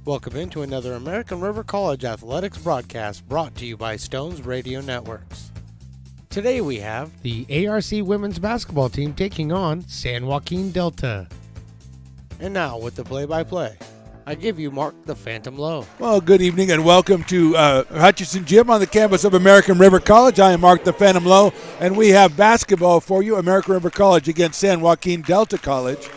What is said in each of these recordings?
Welcome into another American River College Athletics broadcast brought to you by Stones Radio Networks. Today we have the ARC women's basketball team taking on San Joaquin Delta. And now with the play-by-play, I give you Mark the Phantom Lowe. Well, good evening and welcome to Hutchinson Gym on the campus of American River College. I am Mark the Phantom Lowe, and we have basketball for you. American River College against San Joaquin Delta College.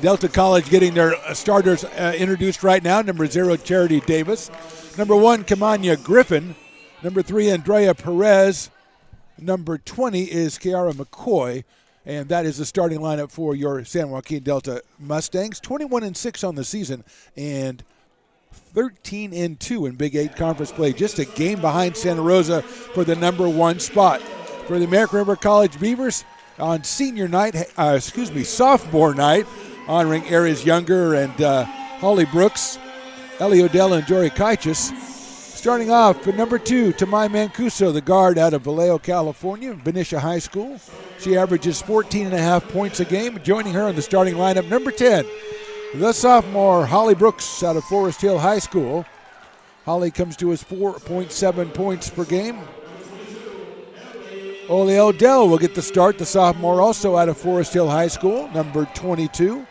Delta College getting their starters introduced right now. Number 0, Charity Davis. Number 1, Kamanya Griffin. Number 3, Andrea Perez. Number 20 is Kiara McCoy. And that is the starting lineup for your San Joaquin Delta Mustangs. 21-6 on the season and 13-2 in Big 8 conference play. Just a game behind Santa Rosa for the number 1 spot. For the American River College Beavers, on sophomore night, honoring Aries Younger and Holly Brooks, Ellie Odell, and Jory Kaichis. Starting off at number 2, Tamai Mancuso, the guard out of Vallejo, California, Benicia High School. She averages 14.5 points a game. Joining her in the starting lineup, number 10, the sophomore Holly Brooks out of Forest Hill High School. Holly comes to his 4.7 points per game. Ole Odell will get the start, the sophomore also out of Forest Hill High School, number 22.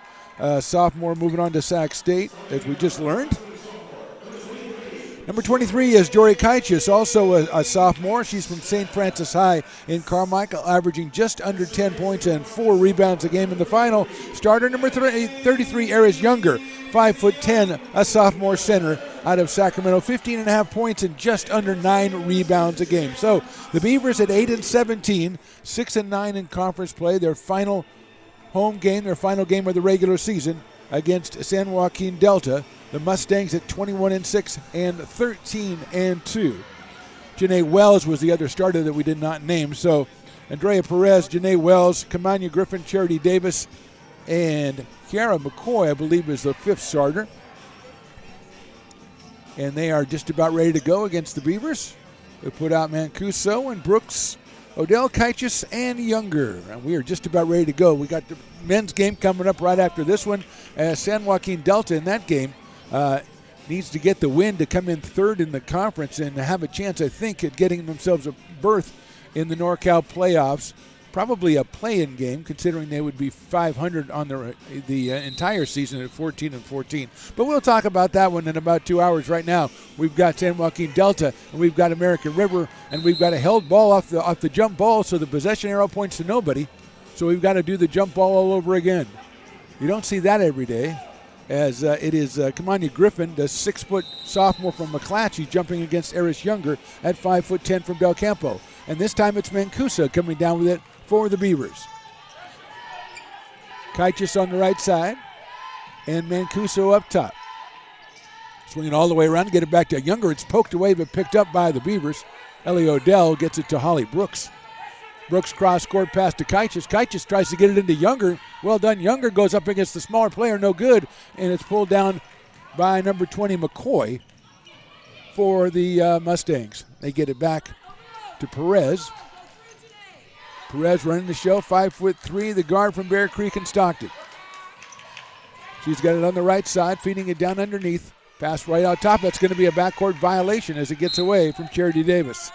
Sophomore moving on to Sac State, as we just learned. Number 23 is Jory Kaichis, also a sophomore. She's from St. Francis High in Carmichael, averaging just under 10 points and 4 rebounds a game in the final. Starter number 33, Aries Younger, 5'10", a sophomore center out of Sacramento, 15.5 points and just under 9 rebounds a game. So the Beavers at 8-17, 6-9 in conference play. Their final home game, their final game of the regular season against San Joaquin Delta. The Mustangs at 21-6 and 13-2. Janae Wells was the other starter that we did not name. So Andrea Perez, Janae Wells, Kamanya Griffin, Charity Davis, and Kiara McCoy, I believe, is the 5th starter. And they are just about ready to go against the Beavers. They put out Mancuso and Brooks, Odell, Kaichis, and Younger. And we are just about ready to go. We got the men's game coming up right after this one. San Joaquin Delta in that game needs to get the win to come in 3rd in the conference and have a chance, I think, at getting themselves a berth in the NorCal playoffs. Probably a play-in game, considering they would be 500 on the entire season at 14-14. But we'll talk about that one in about 2 hours. Right now, we've got San Joaquin Delta, and we've got American River, and we've got a held ball off the jump ball, so the possession arrow points to nobody. So we've got to do the jump ball all over again. You don't see that every day, as it is Kamanya Griffin, the 6-foot sophomore from McClatchy, jumping against Aries Younger at 5'10" from Del Campo. And this time it's Mancuso coming down with it for the Beavers. Kaichis on the right side, and Mancuso up top. Swinging all the way around to get it back to Younger. It's poked away but picked up by the Beavers. Ellie Odell gets it to Holly Brooks. Brooks cross-court pass to Kaichis. Kaichis tries to get it into Younger. Well done. Younger goes up against the smaller player, no good, and it's pulled down by number 20, McCoy, for the Mustangs. They get it back to Perez. Perez running the show, 5'3", the guard from Bear Creek and Stockton. She's got it on the right side, feeding it down underneath. Pass right out top. That's going to be a backcourt violation as it gets away from Charity Davis.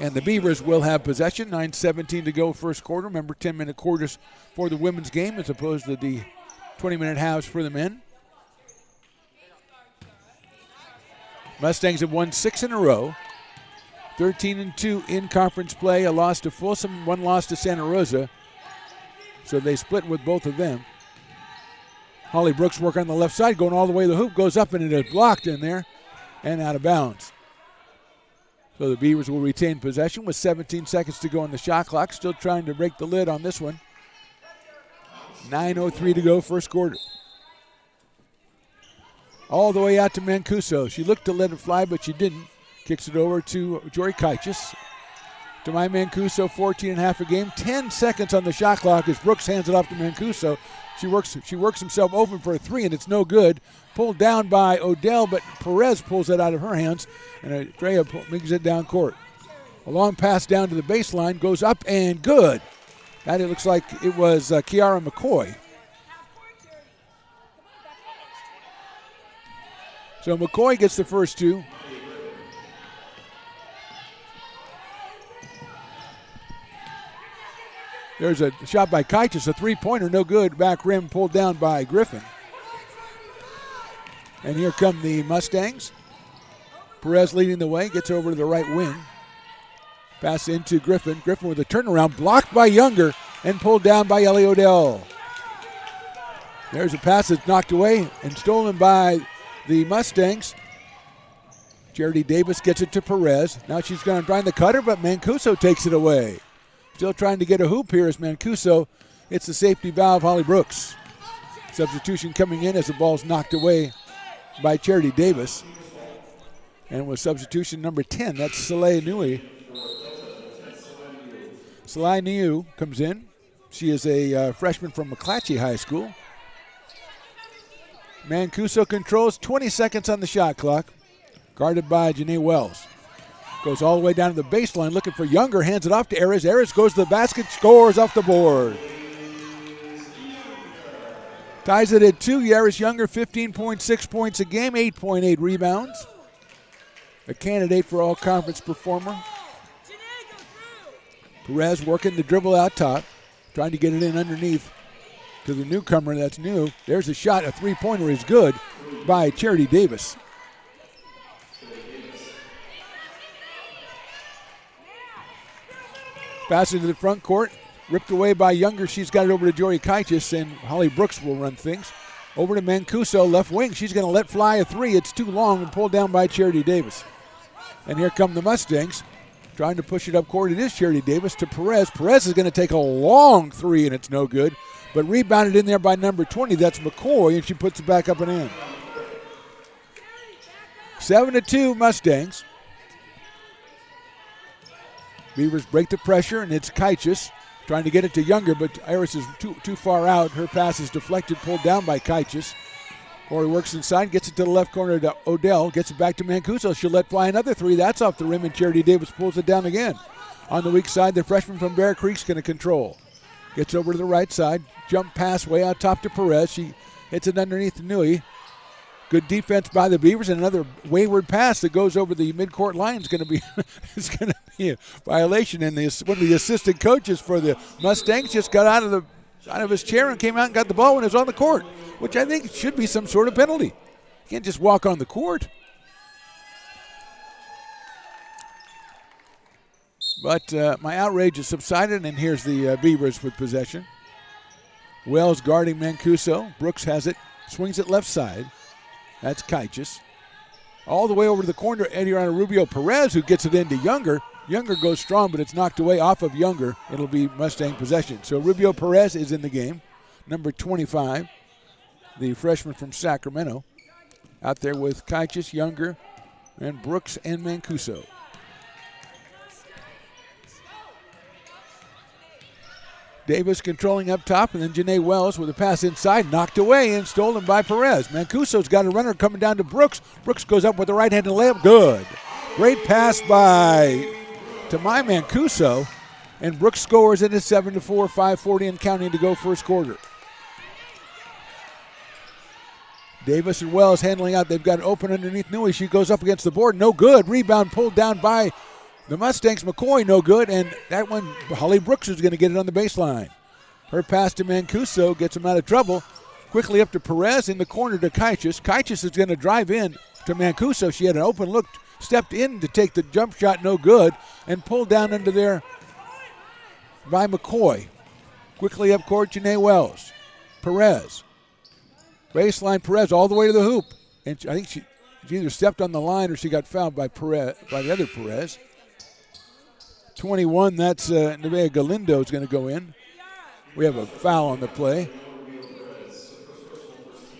And the Beavers will have possession. 9:17 to go first quarter. Remember, 10-minute quarters for the women's game as opposed to the 20-minute halves for the men. Mustangs have won 6 in a row. 13-2 in conference play. A loss to Folsom, 1 loss to Santa Rosa. So they split with both of them. Holly Brooks working on the left side, going all the way to the hoop, goes up and it is blocked in there and out of bounds. So the Beavers will retain possession with 17 seconds to go on the shot clock. Still trying to break the lid on this one. 9:03 to go first quarter. All the way out to Mancuso. She looked to let it fly, but she didn't. Kicks it over to Jory Kaichis. Tamai Mancuso, 14.5 a game. 10 seconds on the shot clock as Brooks hands it off to Mancuso. She works himself open for a 3, and it's no good. Pulled down by Odell, but Perez pulls it out of her hands, and Andrea brings it down court. A long pass down to the baseline, goes up and good. That it looks like it was Kiara McCoy. So McCoy gets the first two. There's a shot by Kaitis, a three-pointer, no good. Back rim pulled down by Griffin. And here come the Mustangs. Perez leading the way, gets over to the right wing. Pass into Griffin. Griffin with a turnaround, blocked by Younger and pulled down by Ellie Odell. There's a pass that's knocked away and stolen by the Mustangs. Charity Davis gets it to Perez. Now she's going to try the cutter, but Mancuso takes it away. Still trying to get a hoop here as Mancuso hits the safety valve, Holly Brooks. Substitution coming in as the ball's knocked away by Charity Davis. And with substitution number 10, that's Soleil Nui. Soleil Nui comes in. She is a freshman from McClatchy High School. Mancuso controls 20 seconds on the shot clock. Guarded by Janae Wells. Goes all the way down to the baseline looking for Younger. Hands it off to Ayres. Ayres goes to the basket, scores off the board. Ties it at 2. Yaris Younger, 15.6 points a game, 8.8 rebounds. A candidate for all-conference performer. Perez working the dribble out top. Trying to get it in underneath to the newcomer. That's new. There's a shot. A three-pointer is good by Charity Davis. Pass into the front court. Ripped away by Younger. She's got it over to Jory Kaitis, and Holly Brooks will run things. Over to Mancuso, left wing. She's going to let fly a three. It's too long and pulled down by Charity Davis. And here come the Mustangs. Trying to push it up court. It is Charity Davis to Perez. Perez is going to take a long three, and it's no good. But rebounded in there by number 20. That's McCoy, and she puts it back up and in. 7-2 Mustangs. Beavers break the pressure, and it's Kaitis trying to get it to Younger, but Iris is too far out. Her pass is deflected, pulled down by Kaitis. Corey works inside, gets it to the left corner to Odell, gets it back to Mancuso. She'll let fly another three. That's off the rim, and Charity Davis pulls it down again. On the weak side, the freshman from Bear Creek's going to control. Gets over to the right side, jump pass way out top to Perez. She hits it underneath Nui. Good defense by the Beavers, and another wayward pass that goes over the midcourt line is going to be a violation. And one of the assistant coaches for the Mustangs just got out of his chair and came out and got the ball when it was on the court, which I think should be some sort of penalty. You can't just walk on the court. But my outrage has subsided, and here's the Beavers with possession. Wells guarding Mancuso. Brooks has it, swings it left side. That's Kaitis. All the way over to the corner, Adriana Rubio Perez, who gets it into Younger. Younger goes strong, but it's knocked away off of Younger. It'll be Mustang possession. So Rubio Perez is in the game, number 25, the freshman from Sacramento. Out there with Kaitis, Younger, and Brooks and Mancuso. Davis controlling up top, and then Janae Wells with a pass inside, knocked away and stolen by Perez. Mancuso's got a runner coming down to Brooks. Brooks goes up with the right-handed layup. Good. Great pass by Tamai Mancuso, and Brooks scores it at 7-4, 5:40 and counting to go first quarter. Davis and Wells handling out. They've got it open underneath Nui. She goes up against the board. No good. Rebound pulled down by the Mustangs. McCoy, no good, and that one, Holly Brooks is going to get it on the baseline. Her pass to Mancuso gets him out of trouble. Quickly up to Perez in the corner to Kaitis. Kaitis is going to drive in to Mancuso. She had an open look, stepped in to take the jump shot, no good, and pulled down under there by McCoy. Quickly up court, Janae Wells. Perez. Baseline Perez all the way to the hoop. And I think she either stepped on the line or she got fouled by the other Perez. 21, that's Nevaeh Galindo is going to go in. We have a foul on the play.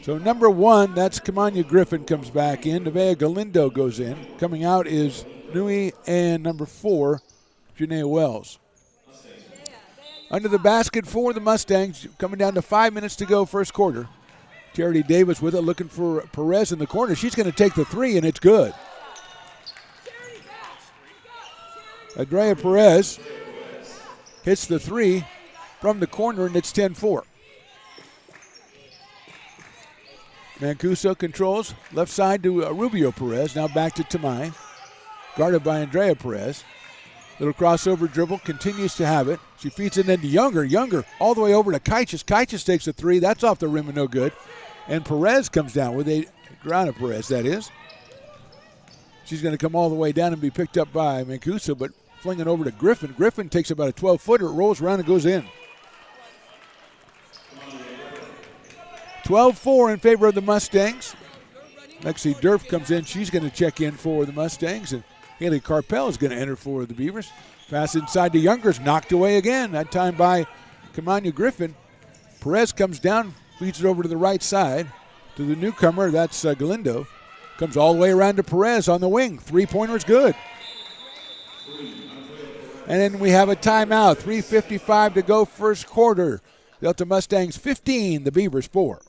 So number 1, that's Kamanya Griffin comes back in. Nevaeh Galindo goes in. Coming out is Nui and number 4, Janae Wells. Under the basket for the Mustangs, coming down to 5 minutes to go first quarter. Charity Davis with it, looking for Perez in the corner. She's going to take the three, and it's good. Andrea Perez hits the three from the corner, and it's 10-4. Mancuso controls left side to Rubio Perez. Now back to Tamai. Guarded by Andrea Perez. Little crossover dribble, continues to have it. She feeds it into Younger. Younger all the way over to Kaichis. Kaichis takes a three. That's off the rim and no good. And Perez comes down with Grana Perez, that is. She's going to come all the way down and be picked up by Mancuso, but flinging over to Griffin. Griffin takes about a 12-footer, rolls around and goes in. 12-4 in favor of the Mustangs. Lexi Durf comes in. She's going to check in for the Mustangs, and Haley Carpel is going to enter for the Beavers. Pass inside to Younger's, knocked away again, that time by Kamanya Griffin. Perez comes down, feeds it over to the right side to the newcomer, that's Galindo. Comes all the way around to Perez on the wing. Three-pointer's good. And then we have a timeout. 3:55 to go first quarter. Delta Mustangs 15, the Beavers 4.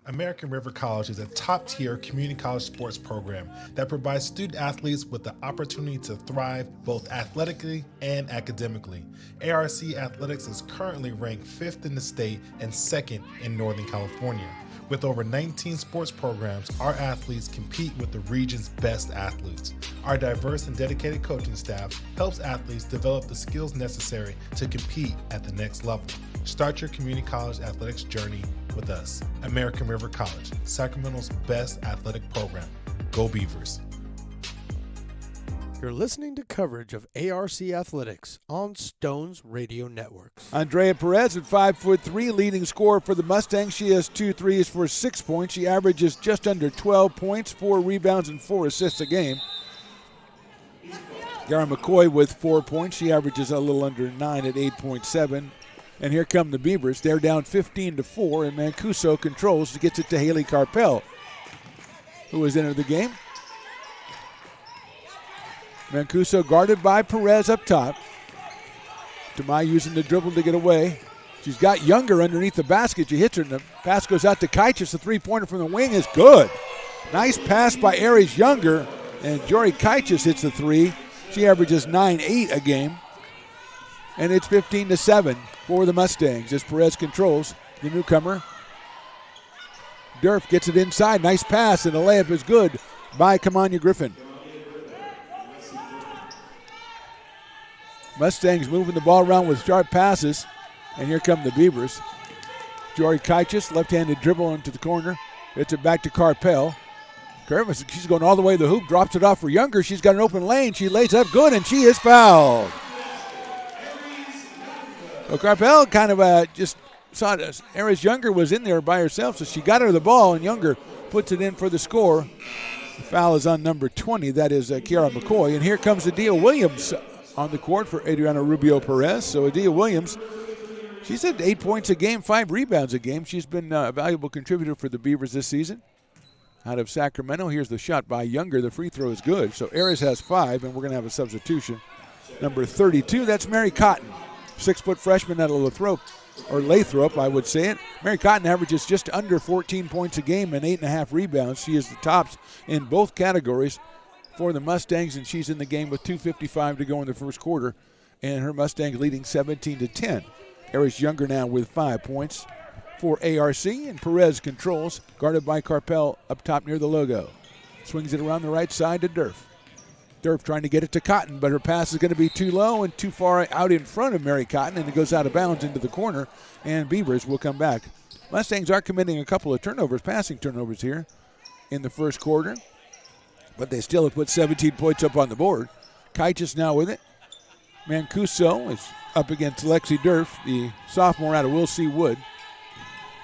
American River College is a top-tier community college sports program that provides student athletes with the opportunity to thrive both athletically and academically. ARC Athletics is currently ranked 5th in the state and 2nd in Northern California. With over 19 sports programs, our athletes compete with the region's best athletes. Our diverse and dedicated coaching staff helps athletes develop the skills necessary to compete at the next level. Start your community college athletics journey with us. American River College, Sacramento's best athletic program. Go Beavers. You're listening to coverage of ARC Athletics on Stones Radio Networks. Andrea Perez at 5'3", leading scorer for the Mustangs. She has 2 threes for 6 points. She averages just under 12 points, 4 rebounds, and 4 assists a game. Gara McCoy with 4 points. She averages a little under 9 at 8.7. And here come the Beavers. They're down 15-4, and Mancuso controls, gets it to Haley Carpel, who has entered the game. Mancuso guarded by Perez up top. Tamai using the dribble to get away. She's got Younger underneath the basket. She hits her, and the pass goes out to Kaichis. The three-pointer from the wing is good. Nice pass by Aries Younger, and Jory Kaichis hits the three. She averages 9-8 a game. And it's 15-7 for the Mustangs as Perez controls the newcomer. Durf gets it inside. Nice pass, and the layup is good by Kamanya Griffin. Mustangs moving the ball around with sharp passes. And here come the Beavers. Jory Kaichis, left-handed dribble into the corner. Hits it back to Carpel. She's going all the way to the hoop, drops it off for Younger. She's got an open lane. She lays up good, and she is fouled. So Carpel kind of just saw it. Aries Younger was in there by herself, so she got her the ball, and Younger puts it in for the score. The foul is on number 20. That is Kiara McCoy. And here comes Adia Williams on the court for Adriana Rubio Perez. So Adia Williams, she's at 8 points a game, 5 rebounds a game. She's been a valuable contributor for the Beavers this season. Out of Sacramento, here's the shot by Younger. The free throw is good. So Aries has 5, and we're going to have a substitution. Number 32, that's Mary Cotton. 6-foot freshman out of Lathrop, or Lathrop, I would say it. Mary Cotton averages just under 14 points a game and 8.5 rebounds. She is the tops in both categories for the Mustangs, and she's in the game with 2:55 to go in the first quarter, and her Mustangs leading 17-10. Aries Younger now with 5 points for ARC, and Perez controls, guarded by Carpel up top near the logo. Swings it around the right side to Durf. Durf trying to get it to Cotton, but her pass is going to be too low and too far out in front of Mary Cotton, and it goes out of bounds into the corner, and Beavers will come back. Mustangs are committing a couple of turnovers, passing turnovers here in the first quarter, but they still have put 17 points up on the board. Kaichis now with it. Mancuso is up against Lexi Durf, the sophomore out of Will C. Wood.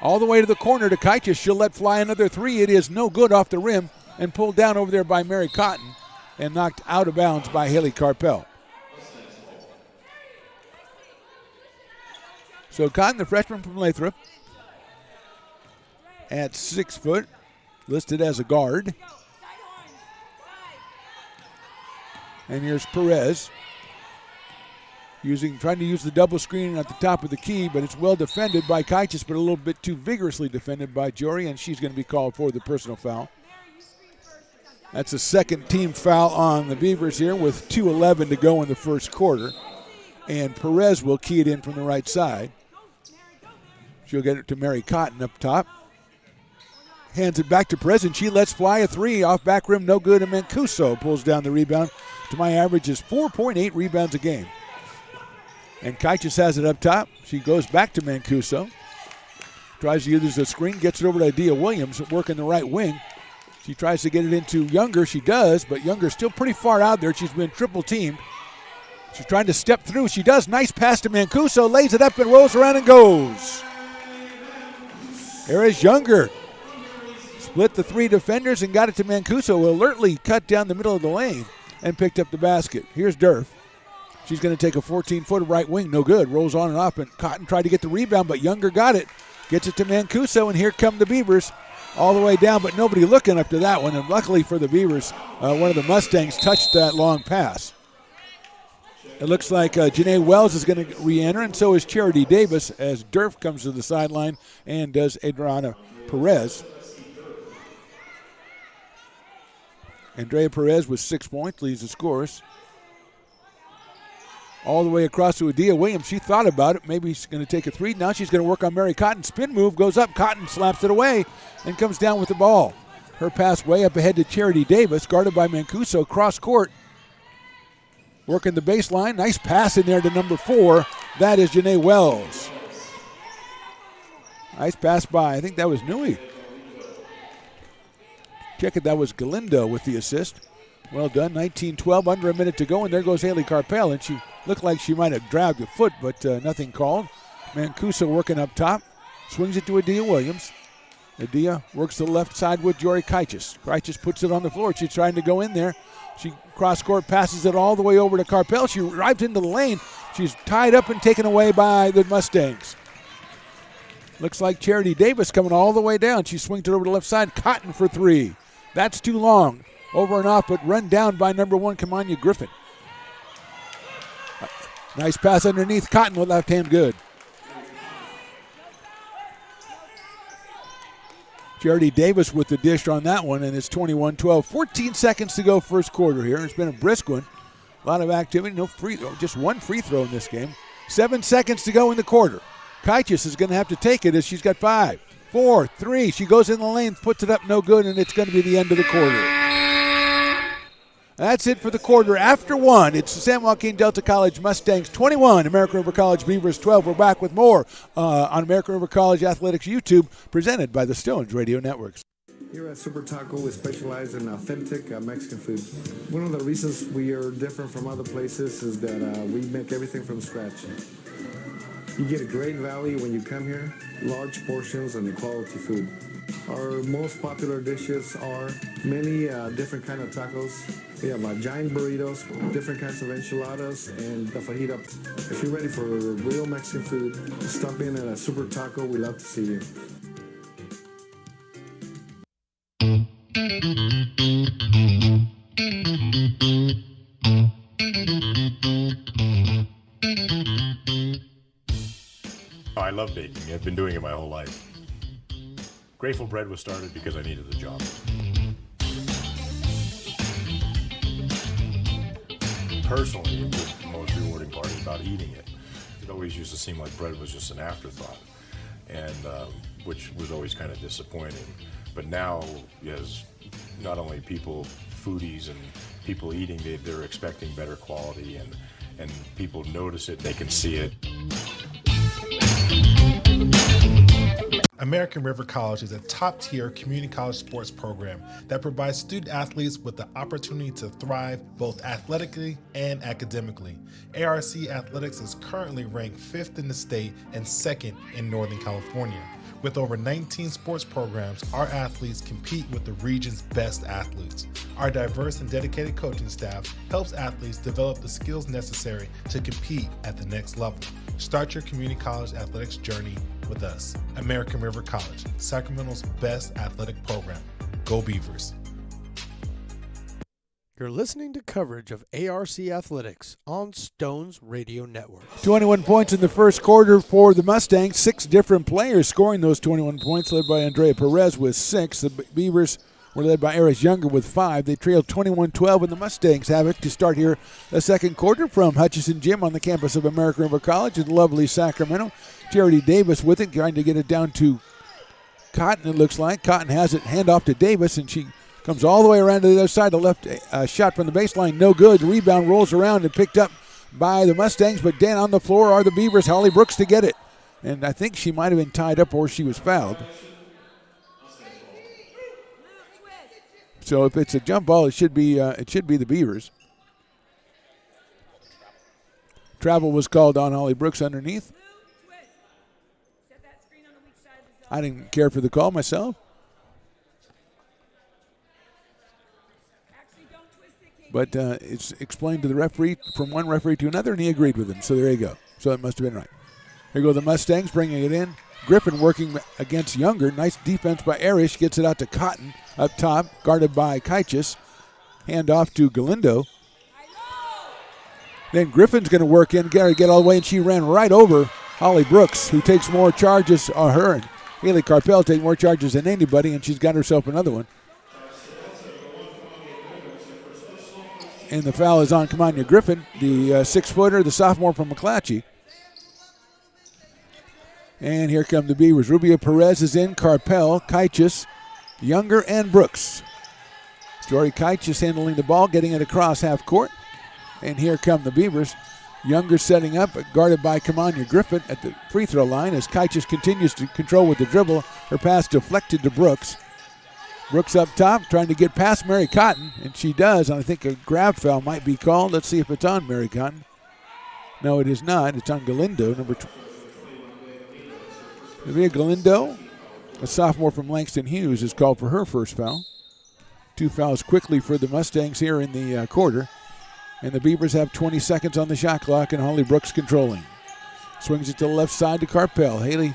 All the way to the corner to Kaichis. She'll let fly another three. It is no good off the rim and pulled down over there by Mary Cotton and knocked out of bounds by Haley Carpel. So Cotton, the freshman from Lathrop, at 6 foot, listed as a guard. And here's Perez trying to use the double screen at the top of the key, but it's well defended by Kaichis, but a little bit too vigorously defended by Jory, and she's going to be called for the personal foul. That's a second team foul on the Beavers here with 2:11 to go in the first quarter. And Perez will key it in from the right side. She'll get it to Mary Cotton up top. hands it back to Perez, and she lets fly a three off back rim, no good, and Mancuso pulls down the rebound. To my average is 4.8 rebounds a game. And Kaitis has it up top. She goes back to Mancuso. Tries to use the screen, gets it over to Adia Williams, working the right wing. She tries to get it into Younger. She does, but Younger's still pretty far out there. She's been triple teamed. She's trying to step through. She does. Nice pass to Mancuso. Lays it up and rolls around and goes. There is Younger. Split the three defenders and got it to Mancuso, who alertly cut down the middle of the lane and picked up the basket. Here's Durf. She's going to take a 14-footer right wing. No good. Rolls on and off, and Cotton tried to get the rebound, but Younger got it. Gets it to Mancuso, and here come the Beavers all the way down, but nobody looking up to that one. And luckily for the Beavers, one of the Mustangs touched that long pass. It looks like Janae Wells is going to re-enter, and so is Charity Davis as Durf comes to the sideline and does Adriana Perez. Andrea Perez with 6 points, leads the scores. All the way across to Adia Williams. She thought about it. Maybe she's going to take a three. Now she's going to work on Mary Cotton. Spin move, goes up. Cotton slaps it away and comes down with the ball. Her pass way up ahead to Charity Davis, guarded by Mancuso, cross court. Working the baseline. Nice pass in there to number 4. That is Janae Wells. Nice pass by, I think that was Nui. Check it, that was Galindo with the assist. Well done, 19-12, under a minute to go, and there goes Haley Carpel, and she looked like she might have dragged a foot, but nothing called. Mancuso working up top, swings it to Adia Williams. Adia works to the left side with Jory Kaitis. Kaitis puts it on the floor. She's trying to go in there. She cross-court passes it all the way over to Carpel. She arrives into the lane. She's tied up and taken away by the Mustangs. Looks like Charity Davis coming all the way down. She swings it over to the left side. Cotton for three. That's too long. Over and off, but run down by number 1, Kamanya Griffin. Nice pass underneath. Cotton with left hand good. Charity Davis with the dish on that one, and it's 21-12. 14 seconds to go first quarter here. It's been a brisk one. A lot of activity. No free throw. Just one free throw in this game. 7 seconds to go in the quarter. Kaitis is going to have to take it as she's got 5, 4, 3. She goes in the lane, puts it up, no good, and it's going to be the end of the quarter. That's it for the quarter. After one, it's the San Joaquin Delta College Mustangs 21, American River College Beavers 12. We're back with more on American River College Athletics YouTube, presented by the Stones Radio Networks. Here at Super Taco, we specialize in authentic Mexican food. One of the reasons we are different from other places is that we make everything from scratch. You get a great value when you come here, large portions and quality food. Our most popular dishes are many different kind of tacos. We have giant burritos, different kinds of enchiladas, and the fajita. If you're ready for real Mexican food, stop in at a Super Taco. We'd love to see you. Oh, I love baking. I've been doing it my whole life. Grateful Bread was started because I needed the job. Personally, the most rewarding part is about eating it. It always used to seem like bread was just an afterthought, and which was always kind of disappointing. But now, as not only people, foodies and people eating, they're expecting better quality, and people notice it, they can see it. American River College is a top-tier community college sports program that provides student athletes with the opportunity to thrive both athletically and academically. ARC Athletics is currently ranked 5th in the state and 2nd in Northern California. With over 19 sports programs, our athletes compete with the region's best athletes. Our diverse and dedicated coaching staff helps athletes develop the skills necessary to compete at the next level. Start your community college athletics journey with us. American River College, Sacramento's best athletic program. Go Beavers. You're listening to coverage of ARC Athletics on Stones Radio Network. 21 points in the first quarter for the Mustangs. 6 different players scoring those 21 points, led by Andrea Perez with 6. The Beavers were led by Eris Younger with 5. They trailed 21-12, and the Mustangs have it to start here the second quarter from Hutchison Gym on the campus of American River College in lovely Sacramento. Charity Davis with it, trying to get it down to Cotton, it looks like. Cotton has it, handoff to Davis, and she comes all the way around to the other side. The left shot from the baseline, no good. The rebound rolls around and picked up by the Mustangs, but down on the floor are the Beavers. Holly Brooks to get it. And I think she might have been tied up or she was fouled. So if it's a jump ball, it should be the Beavers. Travel was called on Holly Brooks underneath. I didn't care for the call myself. But it's explained to the referee from one referee to another, and he agreed with him. So there you go. So it must have been right. Here go the Mustangs bringing it in. Griffin working against Younger. Nice defense by Arish. Gets it out to Cotton up top, guarded by Kaichis. Hand off to Galindo. Then Griffin's going to work in, get all the way, and she ran right over Holly Brooks, who takes more charges, her and Haley Carpel take more charges than anybody, and she's got herself another one. And the foul is on Kamanya Griffin, the 6-footer, the sophomore from McClatchy. And here come the Beavers. Rubio Perez is in, Carpel, Kaichis, Younger, and Brooks. Jory Kaichis handling the ball, getting it across half court. And here come the Beavers. Younger setting up, guarded by Kamanya Griffin at the free throw line as Kaichis continues to control with the dribble. Her pass deflected to Brooks. Brooks up top, trying to get past Mary Cotton, and she does. And I think a grab foul might be called. Let's see if it's on Mary Cotton. No, it is not. It's on Galindo, number 2. Olivia Galindo, a sophomore from Langston Hughes, is called for her first foul. 2 fouls quickly for the Mustangs here in the quarter. And the Beavers have 20 seconds on the shot clock, and Holly Brooks controlling. Swings it to the left side to Carpel. Haley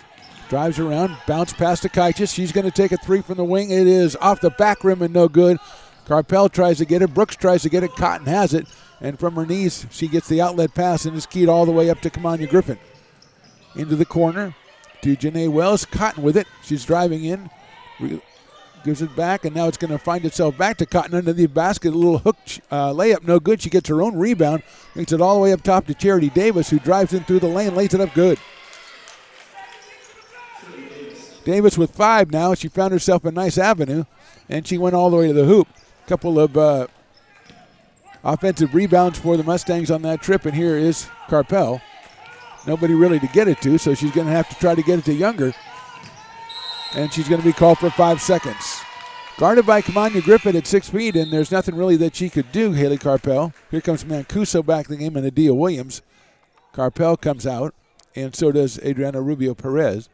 drives around, bounce past to Kaichis. She's going to take a 3 from the wing. It is off the back rim and no good. Carpel tries to get it. Brooks tries to get it. Cotton has it. And from her knees, she gets the outlet pass and is keyed all the way up to Kamanya Griffin. Into the corner to Janae Wells. Cotton with it. She's driving in. Gives it back, and now it's going to find itself back to Cotton under the basket. A little hook layup, no good. She gets her own rebound. Makes it all the way up top to Charity Davis, who drives in through the lane, lays it up good. Davis with 5 now. She found herself a nice avenue, and she went all the way to the hoop. A couple of offensive rebounds for the Mustangs on that trip, and here is Carpel. Nobody really to get it to, so she's going to have to try to get it to Younger. And she's going to be called for 5 seconds. Guarded by Kamanya Griffin at 6 feet, and there's nothing really that she could do, Haley Carpel. Here comes Mancuso back in the game and Adia Williams. Carpel comes out, and so does Adriana Rubio Perez.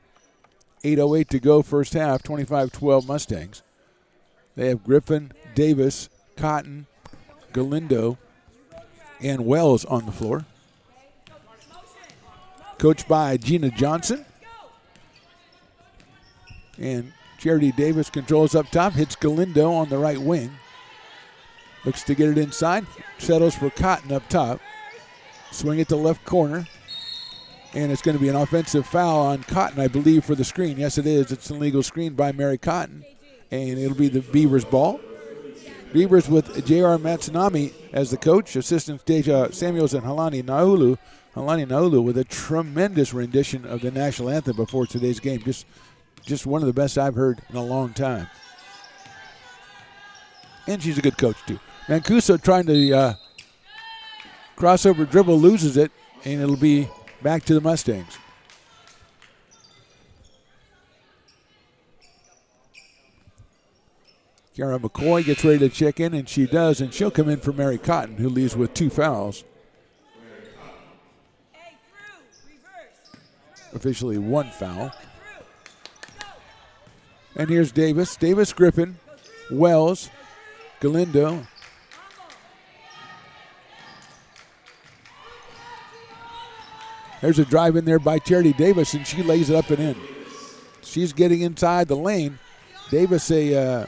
8:08 to go first half, 25-12 Mustangs. They have Griffin, Davis, Cotton, Galindo, and Wells on the floor. Coached by Gina Johnson. And Charity Davis controls up top, hits Galindo on the right wing. Looks to get it inside, settles for Cotton up top. Swing it to left corner. And it's going to be an offensive foul on Cotton, I believe, for the screen. Yes, it is. It's an illegal screen by Mary Cotton. And it'll be the Beavers' ball. Beavers with J.R. Matsunami as the coach. Assistants Deja Samuels and Halani Naulu. Halani Naulu with a tremendous rendition of the national anthem before today's game. Just one of the best I've heard in a long time. And she's a good coach, too. Mancuso trying to crossover dribble, loses it, and it'll be back to the Mustangs. Kara McCoy gets ready to check in, and she does, and she'll come in for Mary Cotton, who leaves with 2 fouls. Officially 1 foul. And here's Davis. Davis, Griffin, Wells, Galindo. There's a drive in there by Charity Davis, and she lays it up and in. She's getting inside the lane. Davis, a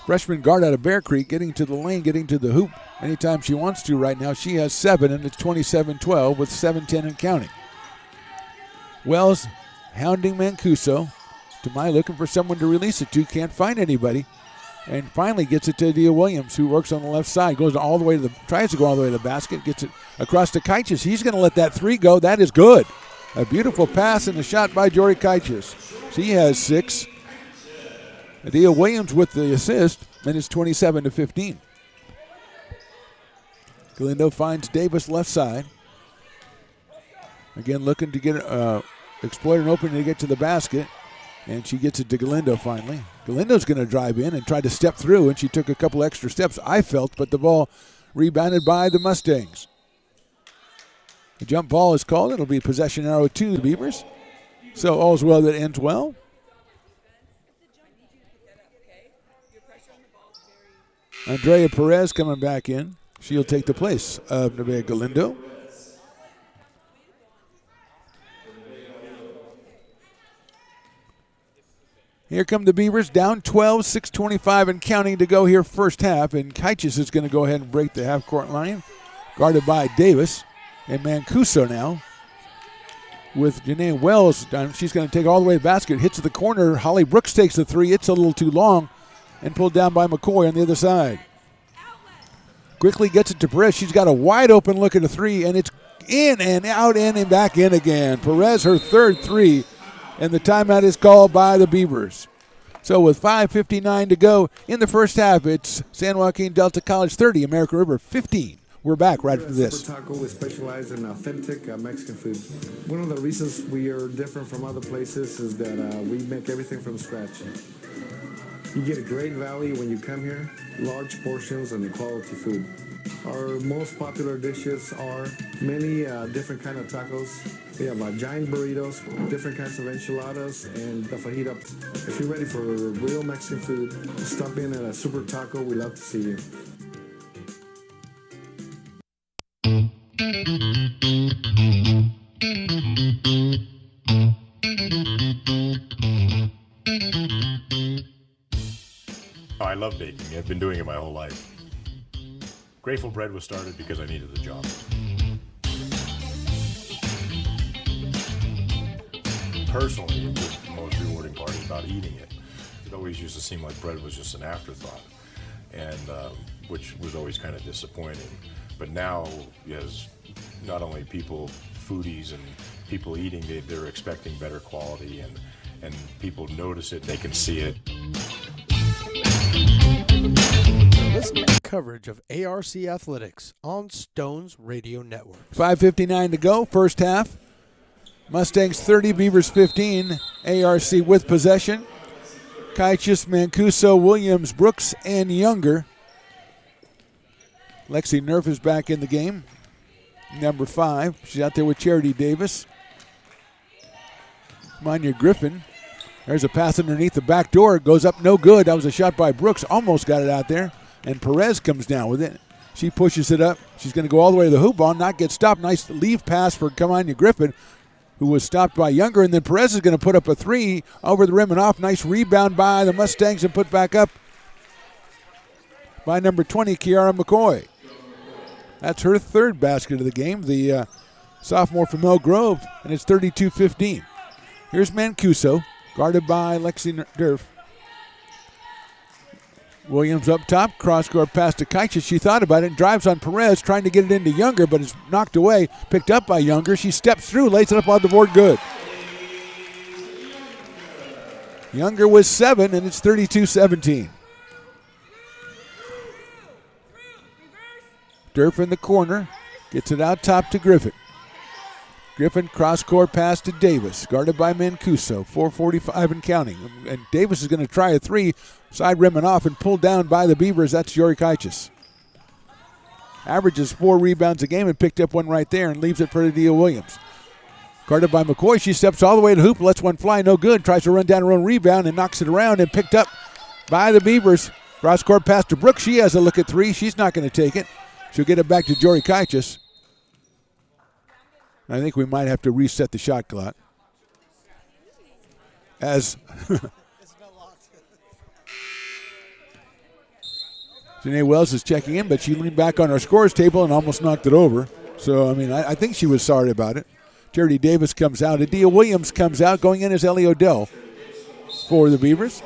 freshman guard out of Bear Creek, getting to the lane, getting to the hoop anytime she wants to right now. She has 7, and it's 27-12 with 7:10 and counting. Wells hounding Mancuso. Tamai looking for someone to release it to. Can't find anybody. And finally gets it to Adia Williams, who works on the left side. Tries to go all the way to the basket. Gets it across to Kaichis. He's going to let that 3 go. That is good. A beautiful pass and a shot by Jory Kaichis. She has 6. Adia Williams with the assist, and it's 27-15. Galindo finds Davis left side. Again, looking to get exploit an opening to get to the basket, and she gets it to Galindo finally. Galindo's going to drive in and try to step through, and she took a couple extra steps, I felt, but the ball rebounded by the Mustangs. The jump ball is called. It'll be possession arrow to the Beavers. So all's well that ends well. Andrea Perez coming back in. She'll take the place of Nevaeh Galindo. Here come the Beavers, down 12, 6:25 and counting to go here first half. And Kaichis is going to go ahead and break the half-court line, guarded by Davis. And Mancuso now with Janae Wells. She's going to take all the way to the basket, hits the corner. Holly Brooks takes the three. It's a little too long and pulled down by McCoy on the other side. Quickly gets it to Perez. She's got a wide open look at a three, and it's in and out, in and back in again. Perez, her third three, and the timeout is called by the Beavers. So with 5:59 to go in the first half, it's San Joaquin Delta College 30, American River 15. We're back right after this. Super Taco, we specialize in authentic Mexican food. One of the reasons we are different from other places is that we make everything from scratch. You get a great value when you come here, large portions and quality food. Our most popular dishes are many different kind of tacos. We have giant burritos, different kinds of enchiladas, and the fajita. If you're ready for real Mexican food, stop in at a Super Taco. We love to see you. I love baking. I've been doing it my whole life. Grateful Bread was started because I needed the job. Personally, the most rewarding part is about eating it. It always used to seem like bread was just an afterthought, and which was always kind of disappointing. But now, as not only people, foodies and people eating, they're expecting better quality, and people notice it, they can see it. Listen to coverage of ARC Athletics on Stones Radio Network. 5:59 to go, first half. Mustangs 30, Beavers 15. ARC with possession. Kaichis, Mancuso, Williams, Brooks, and Younger. Lexi Nerf is back in the game. Number 5. She's out there with Charity Davis. Manya Griffin. There's a pass underneath the back door. It goes up, no good. That was a shot by Brooks. Almost got it out there. And Perez comes down with it. She pushes it up. She's going to go all the way to the hoop ball, not get stopped. Nice leave pass for Kamanya Griffin, who was stopped by Younger. And then Perez is going to put up a three over the rim and off. Nice rebound by the Mustangs and put back up by number 20, Kiara McCoy. That's her third basket of the game, the sophomore from Elk Grove, and it's 32-15. Here's Mancuso, guarded by Lexi Nerf. Williams up top, cross-court pass to Kaichis. She thought about it and drives on Perez, trying to get it into Younger, but it's knocked away, picked up by Younger. She steps through, lays it up on the board, good. Younger was 7, and it's 32-17. Durf in the corner, gets it out top to Griffin. Griffin cross-court pass to Davis, guarded by Mancuso, 4:45 and counting. And Davis is going to try a three, side rim and off, and pulled down by the Beavers. That's Jory Kaichis. Averages 4 rebounds a game and picked up one right there and leaves it for Adia Williams. Guarded by McCoy, she steps all the way to the hoop, lets one fly, no good. Tries to run down her own rebound and knocks it around and picked up by the Beavers. Cross-court pass to Brooks. She has a look at three. She's not going to take it. She'll get it back to Jory Kaichis. I think we might have to reset the shot clock. As Janae Wells is checking in, but she leaned back on her scores table and almost knocked it over. So, I mean, I think she was sorry about it. Charity Davis comes out. Adia Williams comes out. Going in is Ellie Odell for the Beavers.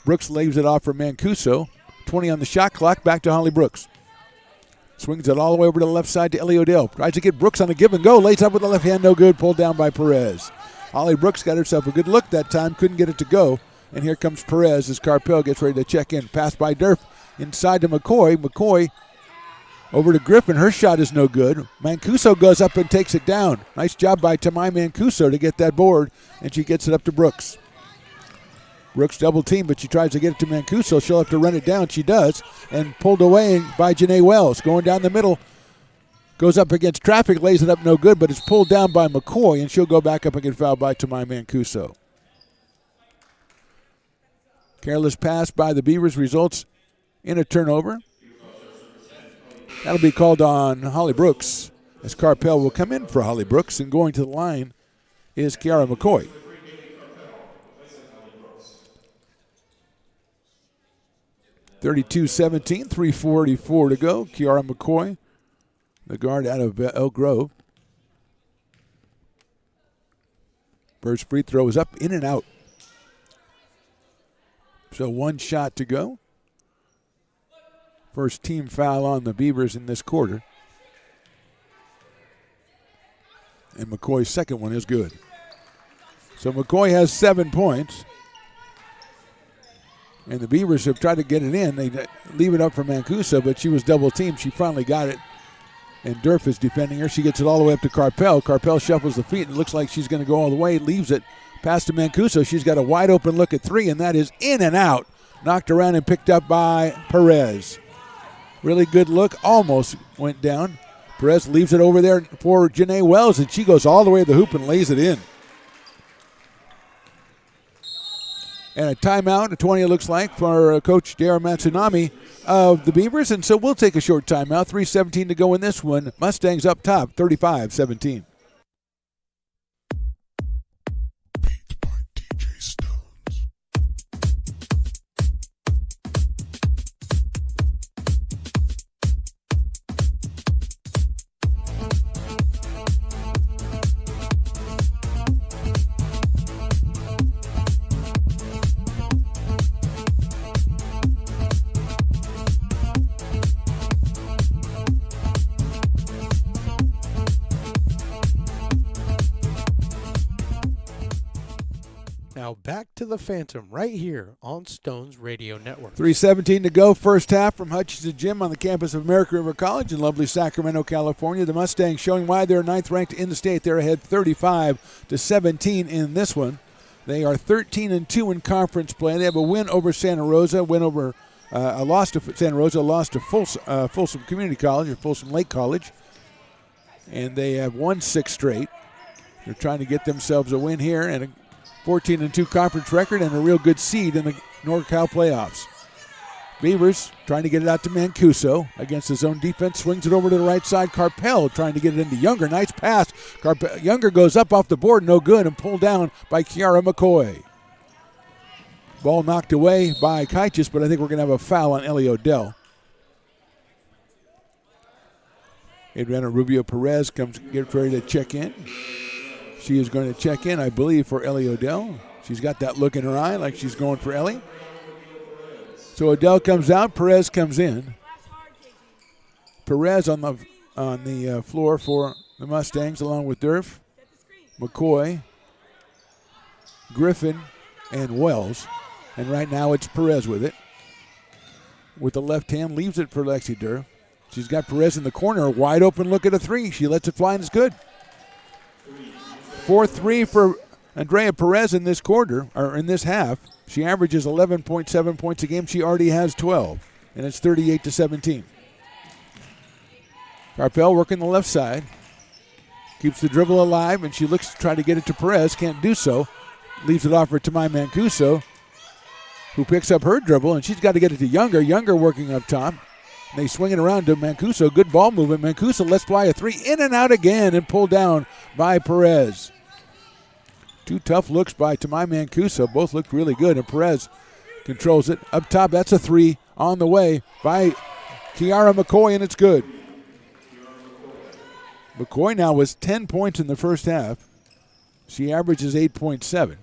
Brooks leaves it off for Mancuso. 20 on the shot clock. Back to Holly Brooks. Swings it all the way over to the left side to Ellie Odell. Tries to get Brooks on a give and go. Lays up with the left hand, no good. Pulled down by Perez. Holly Brooks got herself a good look that time. Couldn't get it to go. And here comes Perez as Carpel gets ready to check in. Pass by Durf inside to McCoy. McCoy over to Griffin. Her shot is no good. Mancuso goes up and takes it down. Nice job by Tamai Mancuso to get that board, and she gets it up to Brooks. Brooks double team, but she tries to get it to Mancuso. She'll have to run it down. She does, and pulled away by Janae Wells. Going down the middle. Goes up against traffic, lays it up no good, but it's pulled down by McCoy, and she'll go back up and get fouled by Tamai Mancuso. Careless pass by the Beavers results in a turnover. That'll be called on Holly Brooks, as Carpel will come in for Holly Brooks, and going to the line is Kiara McCoy. (32-17), 3:44 to go. Kiara McCoy, the guard out of Elk Grove. First free throw is up, in and out. So one shot to go. First team foul on the Beavers in this quarter. And McCoy's second one is good. So McCoy has 7 points. And the Beavers have tried to get it in. They leave it up for Mancuso, but she was double teamed. She finally got it. And Durf is defending her. She gets it all the way up to Carpel. Carpel shuffles the feet and looks like she's going to go all the way. Leaves it. Pass to Mancuso. She's got a wide open look at three, and that is in and out. Knocked around and picked up by Perez. Really good look. Almost went down. Perez leaves it over there for Janae Wells, and she goes all the way to the hoop and lays it in. And a timeout, a 20 it looks like, for Coach Dara Matsunami of the Beavers. And so we'll take a short timeout. 3:17 to go in this one. Mustangs up top, 35-17. Now back to the Phantom right here on Stones Radio Network. 3:17 to go, first half from Hutchinson Gym on the campus of American River College in lovely Sacramento, California. The Mustangs showing why they're 9th ranked in the state. They're ahead 35-17 in this one. They are 13-2 in conference play. They have a win over Santa Rosa, a loss to Santa Rosa, a loss to Folsom Community College or Folsom Lake College. And they have won 6 straight. They're trying to get themselves a win here and a 14-2 conference record and a real good seed in the NorCal playoffs. Beavers trying to get it out to Mancuso against his own defense. Swings it over to the right side. Carpel trying to get it into Younger. Nice pass. Younger goes up off the board. No good, and pulled down by Kiara McCoy. Ball knocked away by Kaichis, but I think we're going to have a foul on Ellie Odell. Adriana Rubio Perez gets ready to check in. She is going to check in, I believe, for Ellie Odell. She's got that look in her eye like she's going for Ellie. So Odell comes out, Perez comes in. Perez on the floor for the Mustangs, along with Durf, McCoy, Griffin, and Wells. And right now it's Perez with it. With the left hand, leaves it for Lexi Durf. She's got Perez in the corner, a wide open look at a three. She lets it fly and it's good. 4-3 for Andrea Perez in this quarter, or in this half. She averages 11.7 points a game. She already has 12, and it's 38-17. Carpel working the left side. Keeps the dribble alive, and she looks to try to get it to Perez. Can't do so. Leaves it off for Tamai Mancuso, who picks up her dribble, and she's got to get it to Younger. Younger working up top. They swing it around to Mancuso. Good ball movement. Mancuso lets fly a three. In and out again and pulled down by Perez. 2 tough looks by Tamai Mancuso. Both looked really good, and Perez controls it. Up top, that's a three on the way by Kiara McCoy, and it's good. McCoy now was 10 points in the first half. She averages 8.7.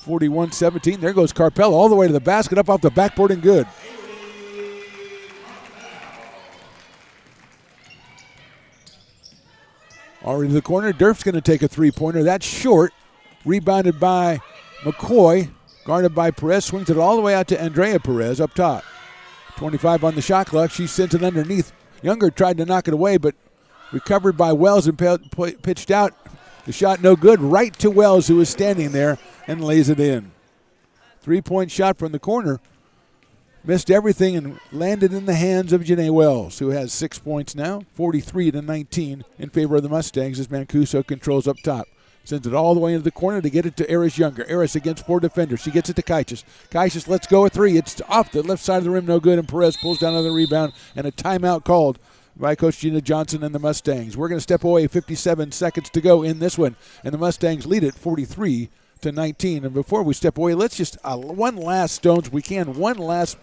41-17. There goes Carpel all the way to the basket, up off the backboard, and good. Already to the corner. Durf's going to take a three-pointer. That's short. Rebounded by McCoy. Guarded by Perez, swings it all the way out to Andrea Perez up top. 25 on the shot clock. She sends it underneath. Younger tried to knock it away, but recovered by Wells and pitched out. The shot no good, right to Wells, who was standing there, and lays it in. 3-point shot from the corner. Missed everything and landed in the hands of Janae Wells, who has 6 points now, 43-19 in favor of the Mustangs as Mancuso controls up top. Sends it all the way into the corner to get it to Eris Younger. Eris against 4 defenders. She gets it to Kaichis. Kaichis lets go a 3. It's off the left side of the rim, no good, and Perez pulls down another rebound and a timeout called by Coach Gina Johnson and the Mustangs. We're going to step away, 57 seconds to go in this one, and the Mustangs lead it 43-19. And before we step away, let's just one last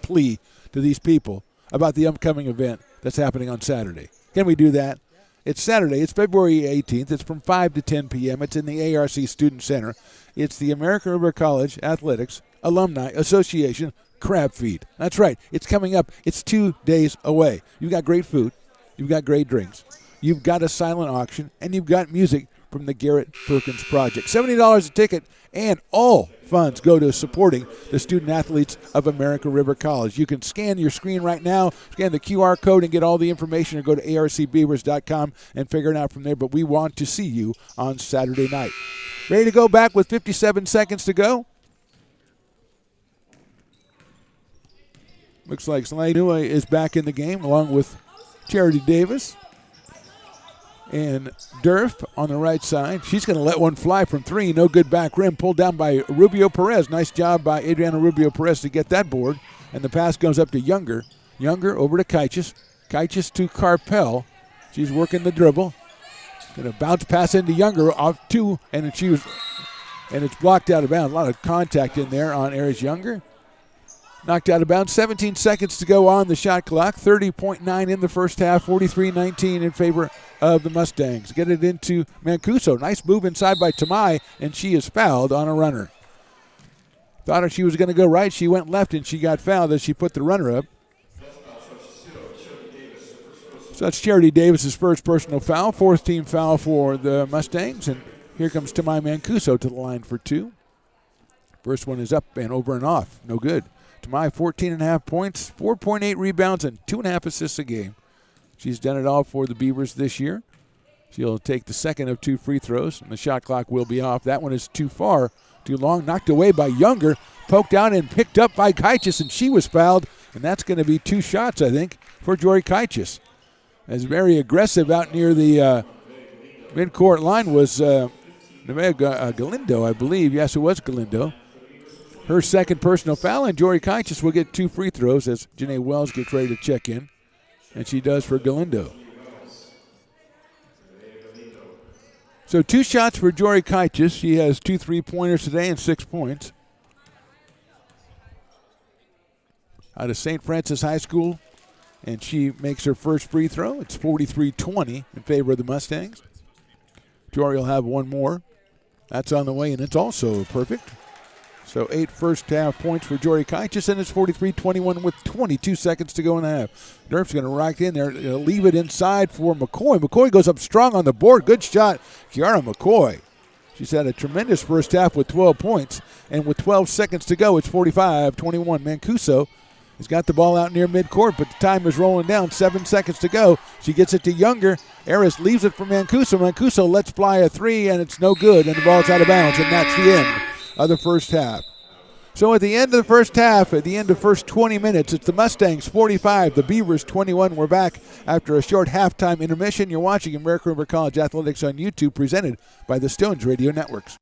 plea to these people about the upcoming event that's happening on Saturday. Can we do that? It's Saturday. It's February 18th. It's from 5 to 10 p.m. It's in the ARC Student Center. It's the American River College Athletics Alumni Association Crab Feed. That's right. It's coming up. It's 2 days away. You've got great food. You've got great drinks. You've got a silent auction. And you've got music from the Garrett Perkins Project. $70 a ticket, and all funds go to supporting the student athletes of American River College. You can scan your screen right now, scan the QR code and get all the information, or go to arcbeavers.com and figure it out from there. But we want to see you on Saturday night. Ready to go back with 57 seconds to go? Looks like Slainua is back in the game along with Charity Davis. And Durf on the right side. She's going to let one fly from 3. No good back rim. Pulled down by Rubio Perez. Nice job by Adriana Rubio Perez to get that board. And the pass goes up to Younger. Younger over to Kaichis. Kaichis to Carpel. She's working the dribble. Going to bounce pass into Younger off 2. And it's blocked out of bounds. A lot of contact in there on Eris Younger. Knocked out of bounds. 17 seconds to go on the shot clock. 30.9 in the first half. 43-19 in favor of the Mustangs. Get it into Mancuso. Nice move inside by Tamai, and she is fouled on a runner. Thought she was going to go right. She went left, and she got fouled as she put the runner up. So that's Charity Davis's first personal foul. 4th team foul for the Mustangs. And here comes Tamai Mancuso to the line for 2. First one is up and over and off. No good. Tamai, 14.5 points, 4.8 rebounds, and 2.5 assists a game. She's done it all for the Beavers this year. She'll take the second of 2 free throws, and the shot clock will be off. That one is too far, too long. Knocked away by Younger, poked out and picked up by Kaichis, and she was fouled. And that's going to be 2 shots, I think, for Jory Kaichis. As very aggressive out near the midcourt line was Galindo, I believe. Yes, it was Galindo. Her second personal foul, and Jory Kaichis will get 2 free throws as Janae Wells gets ready to check in. And she does for Galindo. So 2 shots for Jory Kaichis. She has 2 3-pointers today and 6 points. Out of St. Francis High School. And she makes her first free throw. It's 43-20 in favor of the Mustangs. Jory will have 1 more. That's on the way, and it's also perfect. So 8 first half points for Jory Kaichis, and it's 43-21 with 22 seconds to go in the half. Durf's going to rack in there, leave it inside for McCoy. McCoy goes up strong on the board. Good shot, Kiara McCoy. She's had a tremendous first half with 12 points, and with 12 seconds to go, it's 45-21. Mancuso has got the ball out near midcourt, but the time is rolling down. 7 seconds to go. She gets it to Younger. Eris leaves it for Mancuso. Mancuso lets fly a 3, and it's no good, and the ball's out of bounds, and that's the end of the first half. So at the end of the first half, at the end of the first 20 minutes, it's the Mustangs 45, the Beavers 21. We're back after a short halftime intermission. You're watching American River College Athletics on YouTube, presented by the Stones Radio Networks.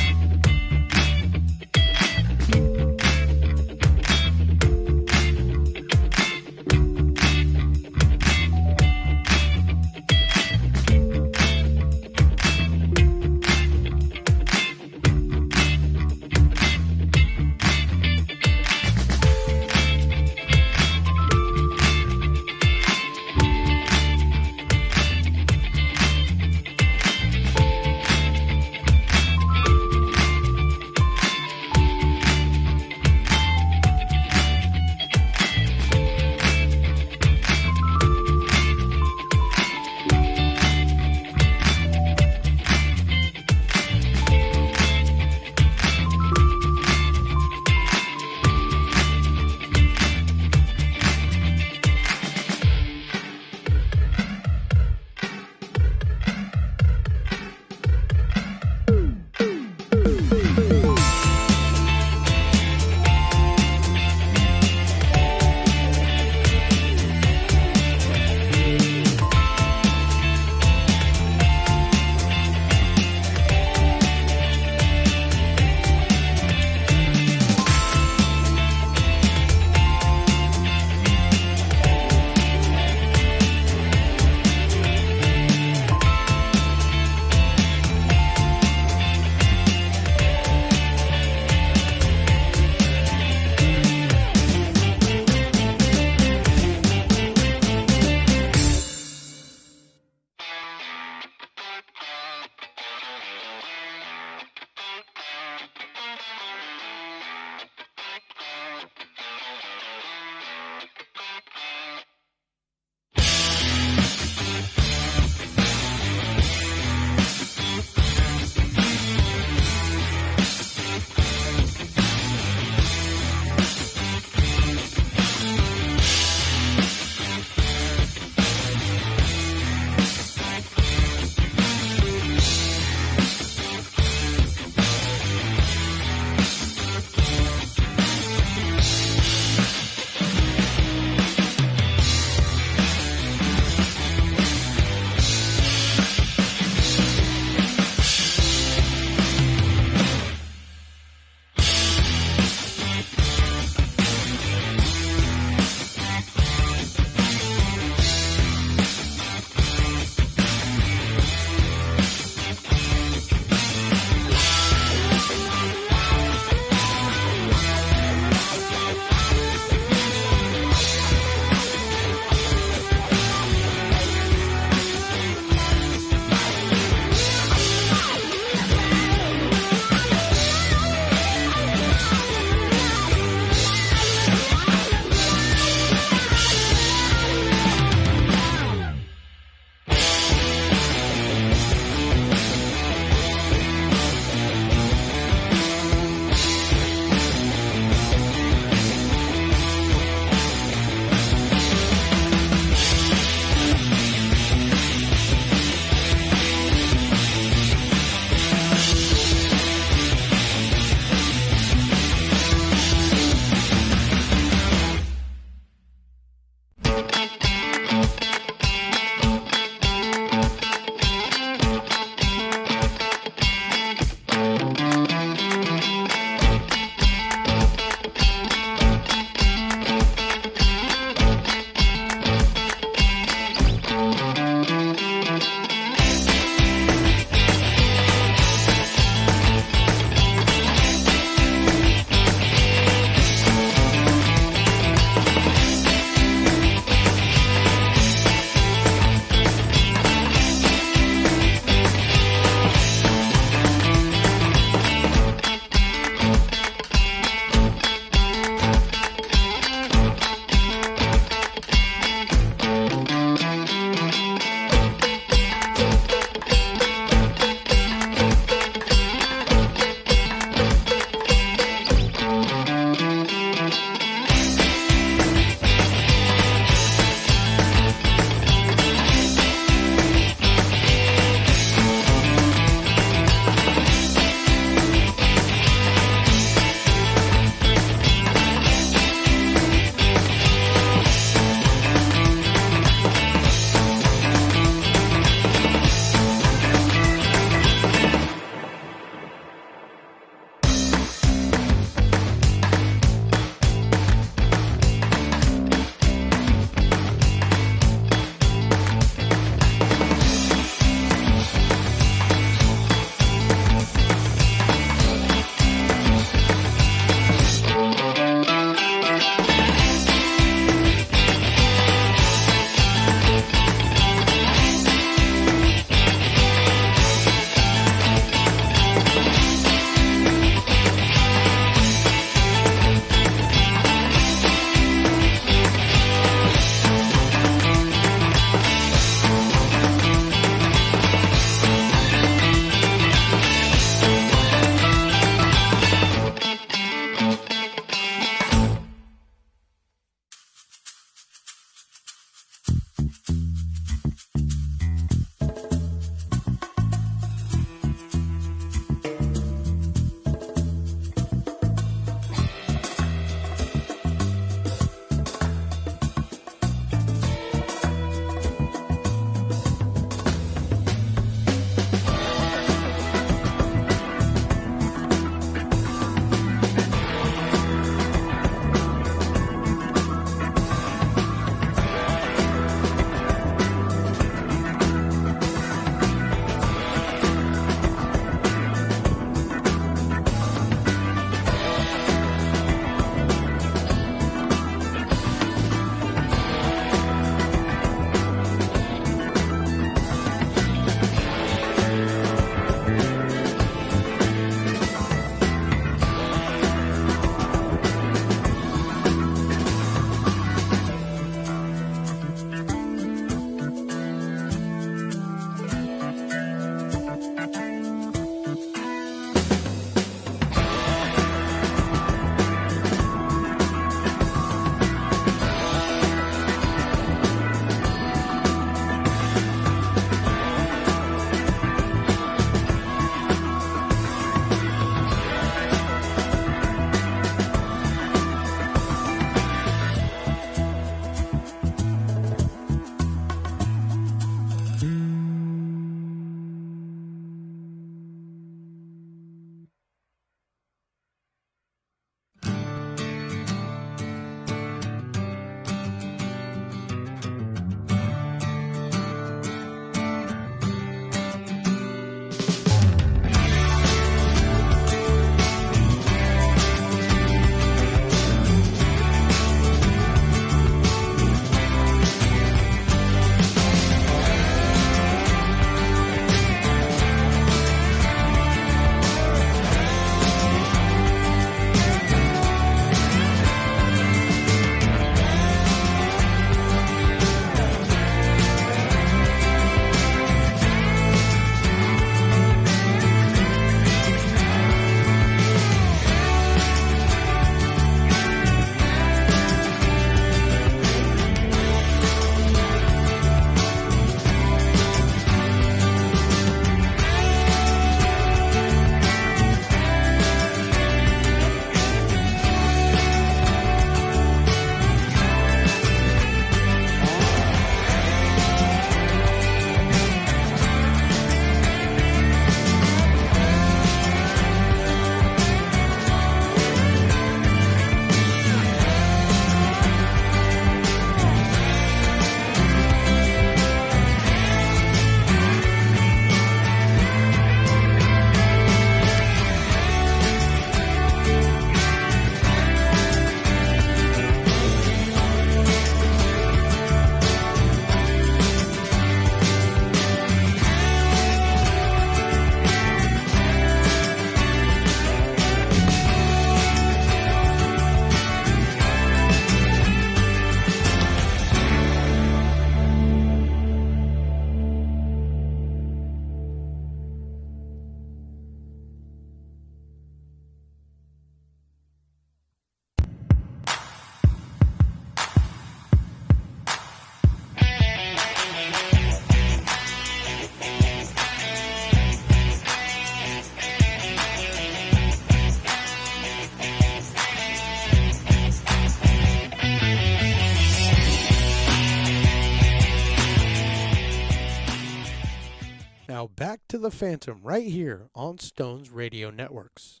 Now back to the Phantom right here on Stones Radio Networks.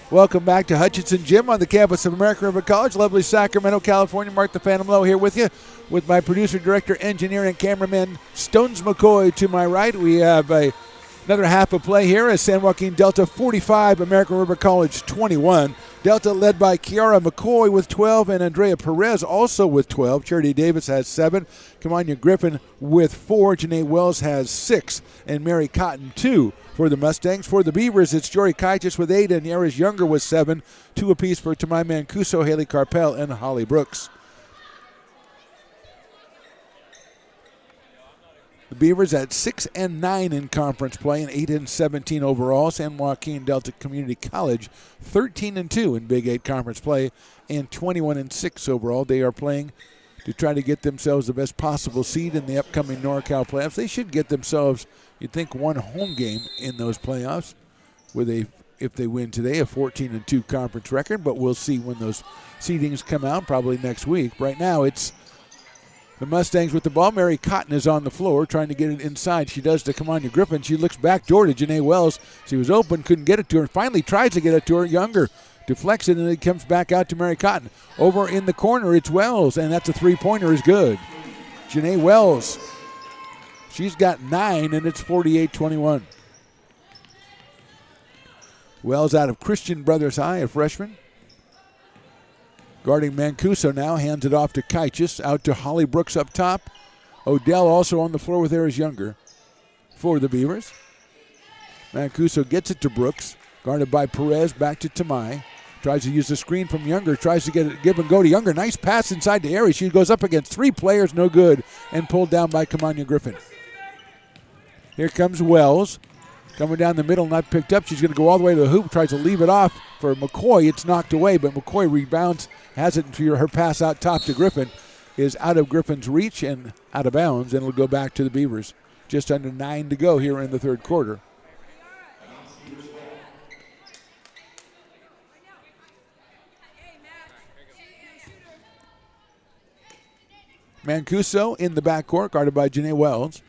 Welcome back to Hutchinson Gym on the campus of American River College, lovely Sacramento, California. Mark the Phantom Lowe here with you, with my producer, director, engineer, and cameraman, Stones McCoy to my right. We have another half of play here as San Joaquin Delta 45, American River College 21. Delta led by Kiara McCoy with 12 and Andrea Perez also with 12. Charity Davis has 7. Kamanya Griffin with 4. Janae Wells has 6. And Mary Cotton 2 for the Mustangs. For the Beavers, it's Jory Kaitis with 8 and Eris Younger with 7. 2 apiece for Tamai Mancuso, Haley Carpel, and Holly Brooks. The Beavers at 6-9 in conference play and 8-17 overall. San Joaquin Delta Community College 13-2 in Big 8 conference play and 21-6 overall. They are playing to try to get themselves the best possible seed in the upcoming NorCal playoffs. They should get themselves, you'd think, one home game in those playoffs with if they win today, a 14-2 conference record. But we'll see when those seedings come out, probably next week. Right now it's the Mustangs with the ball. Mary Cotton is on the floor trying to get it inside. She does to Kamanya Griffin. She looks back door to Janae Wells. She was open, couldn't get it to her. Finally tries to get it to her. Younger deflects it, and it comes back out to Mary Cotton. Over in the corner, it's Wells, and that's a three-pointer is good. Janae Wells, she's got 9, and it's 48-21. Wells out of Christian Brothers High, a freshman. Guarding Mancuso now, hands it off to Kaitis, out to Holly Brooks up top. Odell also on the floor with Eris Younger for the Beavers. Mancuso gets it to Brooks, guarded by Perez, back to Tamai. Tries to use the screen from Younger, tries to get it, give and go to Younger. Nice pass inside to Eris. She goes up against 3 players, no good, and pulled down by Kamanya Griffin. Here comes Wells. Coming down the middle, not picked up. She's going to go all the way to the hoop, tries to leave it off for McCoy. It's knocked away, but McCoy rebounds, has it to her pass out top to Griffin. Is out of Griffin's reach and out of bounds, and it'll go back to the Beavers. Just under 9 to go here in the third quarter. Mancuso in the backcourt, guarded by Janae Wells.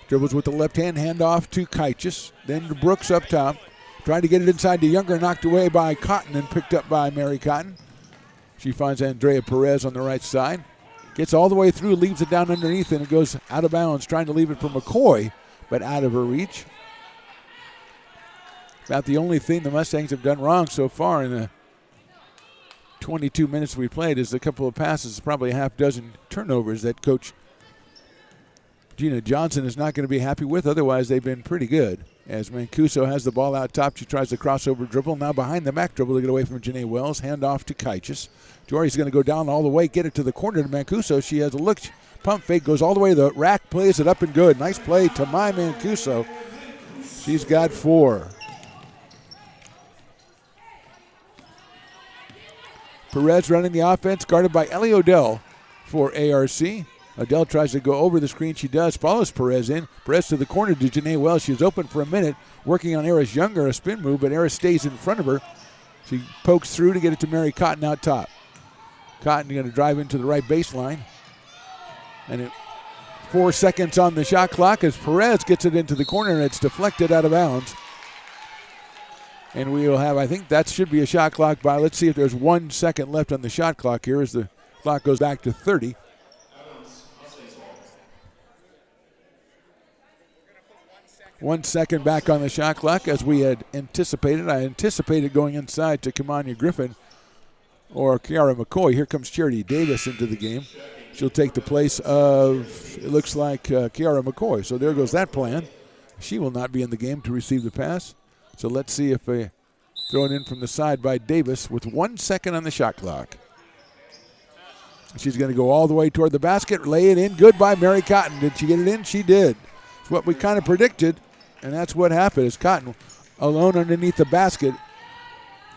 Dribbles with the left hand, handoff to Kaitis. Then to Brooks up top. Trying to get it inside to Younger, knocked away by Cotton and picked up by Mary Cotton. She finds Andrea Perez on the right side. Gets all the way through, leaves it down underneath, and it goes out of bounds. Trying to leave it for McCoy, but out of her reach. About the only thing the Mustangs have done wrong so far in the 22 minutes we played is a couple of passes, probably a half dozen turnovers that Coach Gina Johnson is not going to be happy with. Otherwise, they've been pretty good. As Mancuso has the ball out top, she tries the crossover dribble. Now behind the back dribble to get away from Janae Wells. Hand off to Kaitis. Jory's going to go down all the way, get it to the corner to Mancuso. She has a look, pump fake, goes all the way to the rack, plays it up and good. Nice play to Tamai Mancuso. She's got 4. Perez running the offense, guarded by Ellie Odell for ARC. Odell tries to go over the screen. She does. Follows Perez in. Perez to the corner to Janae Wells. She was open for a minute, working on Eris Younger, a spin move, but Eris stays in front of her. She pokes through to get it to Mary Cotton out top. Cotton going to drive into the right baseline. And 4 seconds on the shot clock as Perez gets it into the corner, and it's deflected out of bounds. And we will have, I think that should be a shot clock by, let's see if there's 1 second left on the shot clock here as the clock goes back to 30. One second back on the shot clock as we had anticipated. I anticipated going inside to Kamanya Griffin or Kiara McCoy. Here comes Charity Davis into the game. She'll take the place of, it looks like, Kiara McCoy. So there goes that plan. She will not be in the game to receive the pass. So let's see if they throw it in from the side by Davis with 1 second on the shot clock. She's going to go all the way toward the basket, lay it in. Good by Mary Cotton. Did she get it in? She did. It's what we kind of predicted, and that's what happened. Is Cotton alone underneath the basket.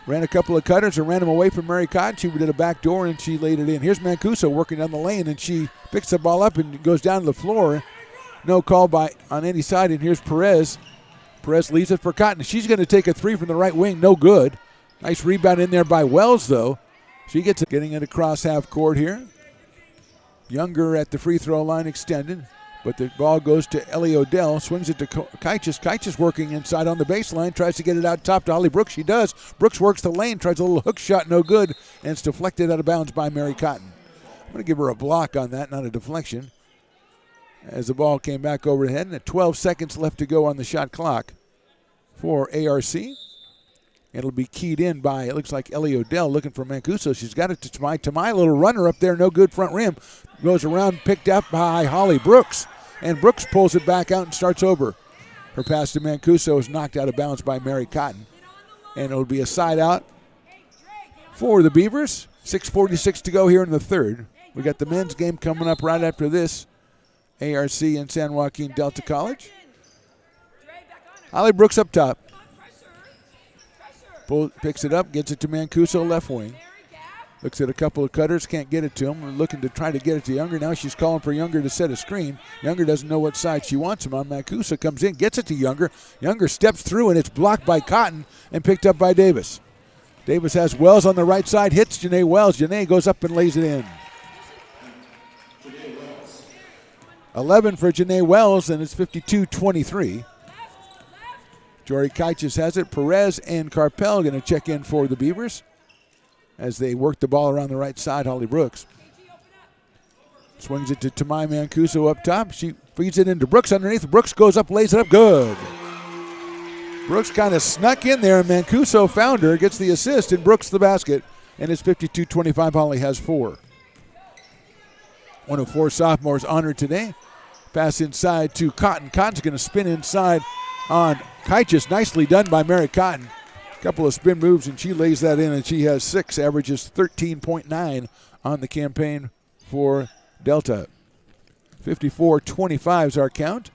Ran a couple of cutters and ran them away from Mary Cotton. She did a back door, and she laid it in. Here's Mancuso working down the lane, and she picks the ball up and goes down to the floor. No call on any side, and here's Perez. Perez leaves it for Cotton. She's going to take a 3 from the right wing. No good. Nice rebound in there by Wells, though. She gets it, getting it across half court here. Younger at the free throw line extended, but the ball goes to Ellie Odell, swings it to Kaichis. Kaichis working inside on the baseline, tries to get it out top to Holly Brooks. She does. Brooks works the lane, tries a little hook shot, no good, and it's deflected out of bounds by Mary Cotton. I'm going to give her a block on that, not a deflection, as the ball came back overhead, and 12 seconds left to go on the shot clock for ARC. It'll be keyed in by, it looks like Ellie Odell looking for Mancuso. She's got it to Tamai, little runner up there, no good front rim. Goes around, picked up by Holly Brooks, and Brooks pulls it back out and starts over. Her pass to Mancuso is knocked out of bounds by Mary Cotton, and it'll be a side out for the Beavers. 6:46 to go here in the third. We got the men's game coming up right after this. ARC and San Joaquin Delta College. Holly Brooks up top. Picks it up, gets it to Mancuso, left wing. Looks at a couple of cutters, can't get it to him. We're looking to try to get it to Younger. Now she's calling for Younger to set a screen. Younger doesn't know what side she wants him on. Mancuso comes in, gets it to Younger. Younger steps through, and it's blocked by Cotton and picked up by Davis. Davis has Wells on the right side, hits Janae Wells. Janae goes up and lays it in. 11 for Janae Wells, and it's 52-23. Jory Kaichis has it. Perez and Carpel going to check in for the Beavers as they work the ball around the right side. Holly Brooks swings it to Tamai Mancuso up top. She feeds it into Brooks underneath. Brooks goes up, lays it up. Good. Brooks kind of snuck in there, and Mancuso found her, gets the assist, and Brooks the basket. And it's 52-25. Holly has 4. One of 4 sophomores honored today. Pass inside to Cotton. Cotton's going to spin inside on Kaichis. Nicely done by Mary Cotton. A couple of spin moves, and she lays that in, and she has 6, averages 13.9 on the campaign for Delta. 54-25 is our count.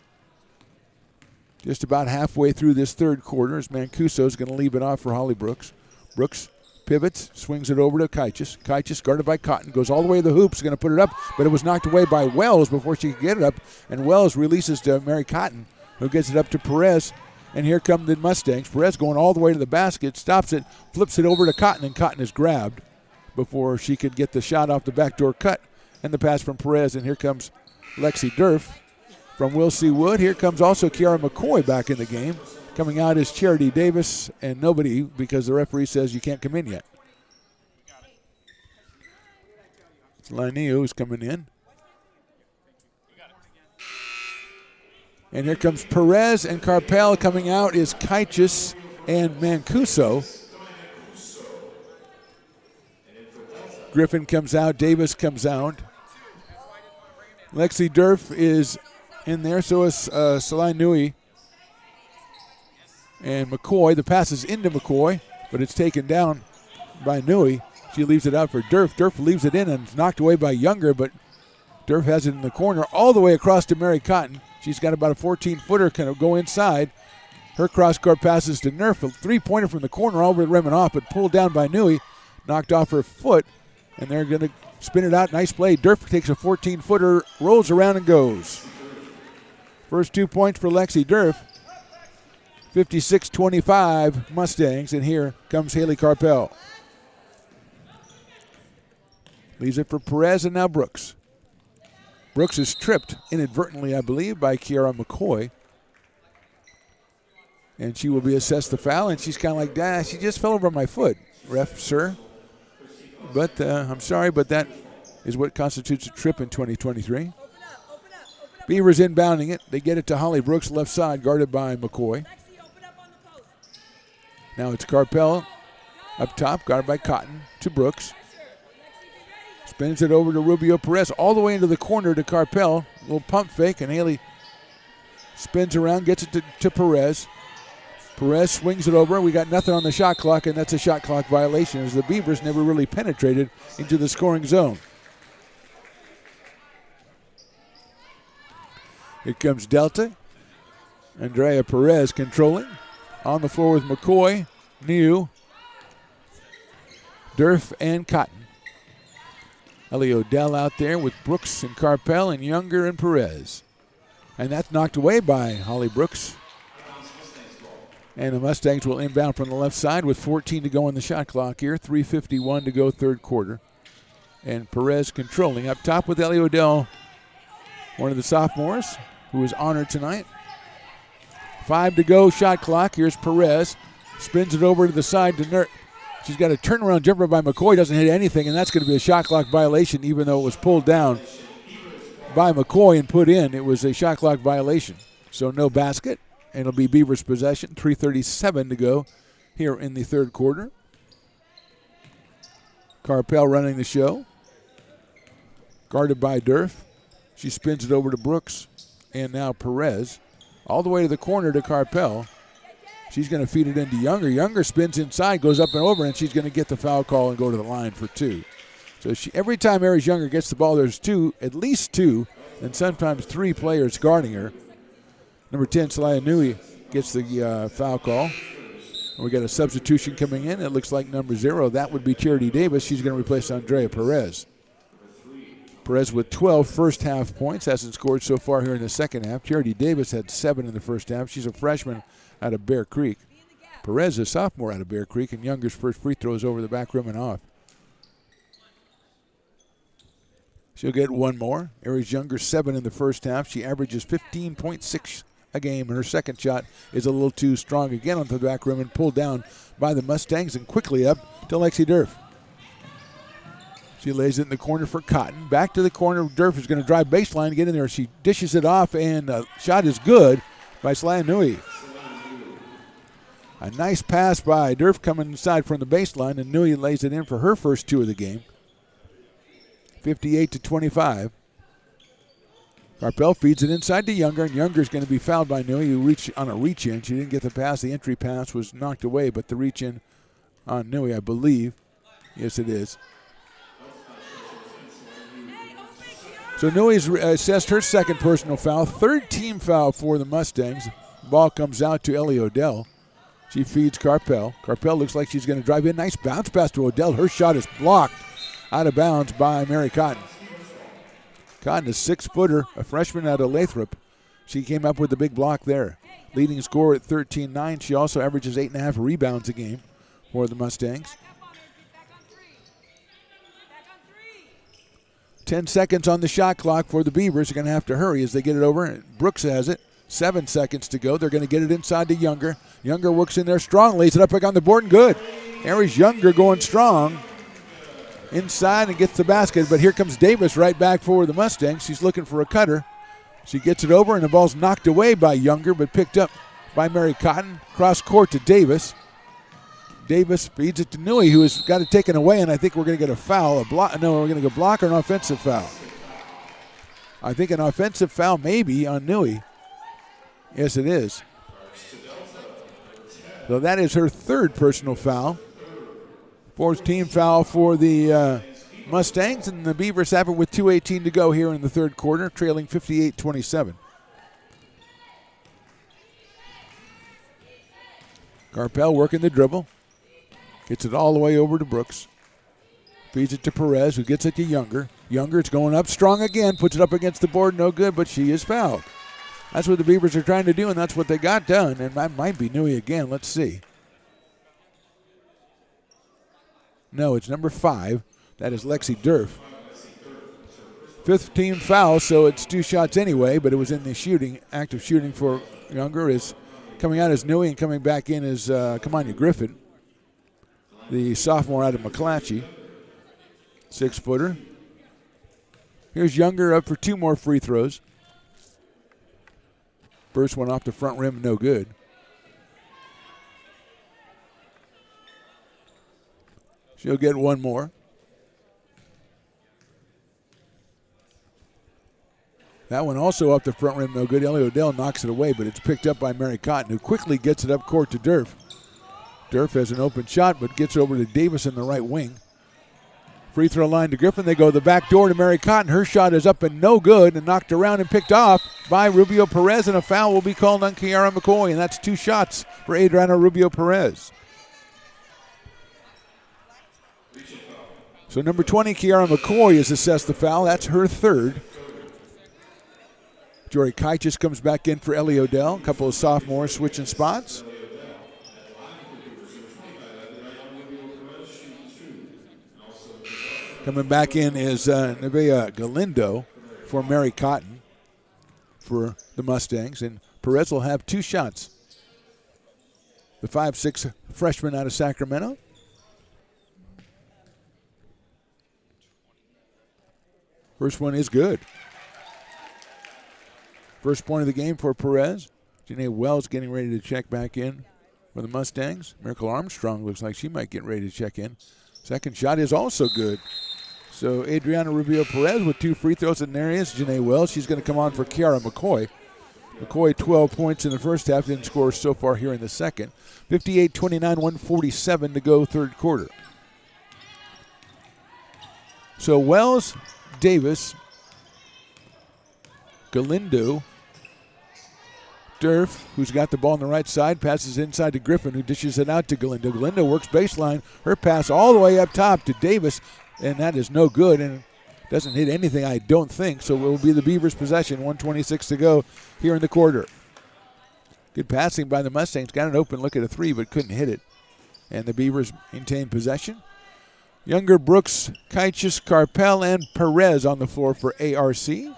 Just about halfway through this third quarter as Mancuso is going to leave it off for Holly Brooks. Brooks pivots, swings it over to Kaichis. Kaichis guarded by Cotton, goes all the way to the hoops, going to put it up, but it was knocked away by Wells before she could get it up, and Wells releases to Mary Cotton, who gets it up to Perez, and here come the Mustangs. Perez going all the way to the basket, stops it, flips it over to Cotton, and Cotton is grabbed before she could get the shot off the backdoor cut, and the pass from Perez, and here comes Lexi Durf from Will C. Wood. Here comes also Kiara McCoy back in the game. Coming out is Charity Davis and nobody because the referee says you can't come in yet. It's Laniu who's coming in. And here comes Perez and Carpel. Coming out is Kaichis and Mancuso. Griffin comes out. Davis comes out. Lexi Durf is in there. So is Salai Nui. And McCoy, the pass is into McCoy, but it's taken down by Nui. She leaves it out for Durf. Durf leaves it in and it's knocked away by Younger, but Durf has it in the corner all the way across to Mary Cotton. She's got about a 14-footer, kind of go inside. Her cross-court passes to Nerf, a three-pointer from the corner over the rim and off, but pulled down by Nui, knocked off her foot, and they're going to spin it out. Nice play. Durf takes a 14-footer, rolls around and goes. First 2 points for Lexi Durf. 56-25 Mustangs, and here comes Haley Carpel. Leaves it for Perez and now Brooks. Brooks is tripped inadvertently, I believe, by Kiara McCoy. And she will be assessed the foul, and she's kind of like, she just fell over my foot, ref, sir. But I'm sorry, but that is what constitutes a trip in 2023. Beavers inbounding it. They get it to Holly Brooks, left side, guarded by McCoy. Now it's Carpel up top, guarded by Cotton, to Brooks. Spins it over to Rubio Perez, all the way into the corner to Carpel. A little pump fake, and Haley spins around, gets it to Perez. Perez swings it over. We got nothing on the shot clock, and that's a shot clock violation as the Beavers never really penetrated into the scoring zone. Here comes Delta. Andrea Perez controlling. On the floor with McCoy, New, Durf, and Cotton. Ellie Odell out there with Brooks and Carpel and Younger and Perez. And that's knocked away by Holly Brooks. And the Mustangs will inbound from the left side with 14 to go on the shot clock here. 3:51 to go third quarter. And Perez controlling. Up top with Ellie Odell, one of the sophomores who was honored tonight. 5 to go, shot clock. Here's Perez. Spins it over to the side to Nurt. She's got a turnaround jumper by McCoy. Doesn't hit anything, and that's going to be a shot clock violation, even though it was pulled down by McCoy and put in. It was a shot clock violation. So no basket, and it'll be Beavers' possession. 3:37 to go here in the third quarter. Carpel running the show. Guarded by Durf. She spins it over to Brooks. And now Perez. All the way to the corner to Carpel. She's going to feed it into Younger. Younger spins inside, goes up and over, and she's going to get the foul call and go to the line for 2. So every time Aries Younger gets the ball, there's at least 2, and sometimes 3 players guarding her. Number 10, Salaya Nui, gets the foul call. And we got a substitution coming in. It looks like number 0. That would be Charity Davis. She's going to replace Andrea Perez. Perez with 12 first half points. Hasn't scored so far here in the second half. Charity Davis had 7 in the first half. She's a freshman out of Bear Creek. Perez, a sophomore out of Bear Creek, and Younger's first free throw is over the back rim and off. She'll get one more. Aries Younger, 7 in the first half. She averages 15.6 a game, and her second shot is a little too strong again onto the back rim and pulled down by the Mustangs, and quickly up to Lexi Durf. She lays it in the corner for Cotton. Back to the corner. Durf is going to drive baseline, get in there. She dishes it off, and the shot is good by Salaya Nui. A nice pass by Durf coming inside from the baseline, and Nui lays it in for her first 2 of the game. 58-25. Carpel feeds it inside to Younger, and Younger's going to be fouled by Nui, who reached on a reach-in. She didn't get the pass. The entry pass was knocked away, but the reach-in on Nui, I believe. Yes, it is. So Nui's assessed her second personal foul. Third team foul for the Mustangs. Ball comes out to Ellie Odell. She feeds Carpel. Carpel looks like she's going to drive in. Nice bounce pass to Odell. Her shot is blocked out of bounds by Mary Cotton. Cotton is 6-footer, a freshman out of Lathrop. She came up with the big block there. Leading scorer at 13-9. She also averages 8.5 rebounds a game for the Mustangs. 10 seconds on the shot clock for the Beavers. They're going to have to hurry as they get it over. Brooks has it. 7 seconds to go. They're going to get it inside to Younger. Younger works in there strong. Lays it up back on the board and good. Aries Younger going strong inside and gets the basket. But here comes Davis right back for the Mustangs. She's looking for a cutter. She gets it over and the ball's knocked away by Younger but picked up by Mary Cotton. Cross court to Davis. Davis feeds it to Nui, who has got it taken away, and I think we're going to get a foul. We're going to go block or an offensive foul. I think an offensive foul maybe on Nui. Yes, it is. So that is her third personal foul. Fourth team foul for the Mustangs, and the Beavers have it with 2:18 to go here in the third quarter, trailing 58-27. Carpel working the dribble. Gets it all the way over to Brooks. Feeds it to Perez, who gets it to Younger. Younger, it's going up strong again. Puts it up against the board, no good, but she is fouled. That's what the Beavers are trying to do, and that's what they got done. And that might be Nui again. Let's see. No, it's number 5. That is Lexi Durf. Fifth team foul, so it's 2 shots anyway, but it was in the shooting. Active shooting for Younger is coming out as Nui, and coming back in as Kamanya Griffin, the sophomore out of McClatchy. 6-footer. Here's Younger up for 2 more free throws. First one off the front rim, no good. She'll get one more. That one also off the front rim, no good. Ellie Odell knocks it away, but it's picked up by Mary Cotton, who quickly gets it up court to Durf. Durf has an open shot, but gets over to Davis in the right wing. Free throw line to Griffin. They go the back door to Mary Cotton. Her shot is up and no good, and knocked around and picked off by Rubio Perez, and a foul will be called on Kiara McCoy, and that's 2 shots for Adriana Rubio Perez. So number 20, Kiara McCoy, is assessed the foul. That's her third. Jory Kaichis comes back in for Ellie Odell. A couple of sophomores switching spots. Coming back in is Nevaeh Galindo for Mary Cotton for the Mustangs. And Perez will have 2 shots. The 5'6" freshman out of Sacramento. First one is good. First point of the game for Perez. Janae Wells getting ready to check back in for the Mustangs. Miracle Armstrong looks like she might get ready to check in. Second shot is also good. So Adriana Rubio Perez with 2 free throws in areas. Janae Wells, she's going to come on for Kiara McCoy. McCoy 12 points in the first half, didn't score so far here in the second. 58-29, 147 to go third quarter. So Wells, Davis, Galindo, Durf, who's got the ball on the right side, passes inside to Griffin, who dishes it out to Galindo. Galindo works baseline. Her pass all the way up top to Davis, and that is no good and doesn't hit anything, I don't think. So it will be the Beavers' possession. 1:26 to go here in the quarter. Good passing by the Mustangs. Got an open look at a 3, but couldn't hit it. And the Beavers maintain possession. Younger, Brooks, Kaichis, Carpel, and Perez on the floor for ARC.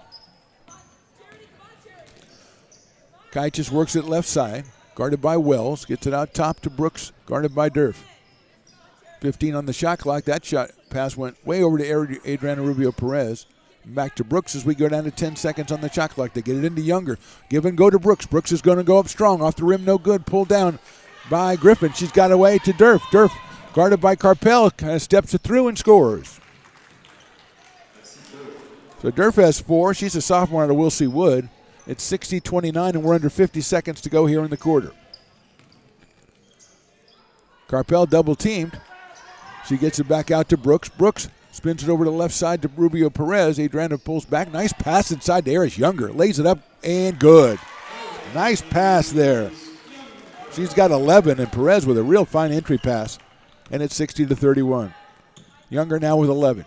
Kaichis works it left side, guarded by Wells. Gets it out top to Brooks, guarded by Durf. 15 on the shot clock. That shot pass went way over to Adriana Rubio Perez. Back to Brooks as we go down to 10 seconds on the shot clock. They get it into Younger. Give and go to Brooks. Brooks is going to go up strong. Off the rim, no good. Pulled down by Griffin. She's got away to Durf. Durf, guarded by Carpel, kind of steps it through and scores. So Durf has 4. She's a sophomore out of Wilsey Wood. It's 60-29, and we're under 50 seconds to go here in the quarter. Carpel double-teamed. She gets it back out to Brooks. Brooks spins it over to the left side to Rubio Perez. Adriana pulls back. Nice pass inside to Eris Younger. Lays it up, and good. Nice pass there. She's got 11, and Perez with a real fine entry pass. And it's 60-31. Younger now with 11.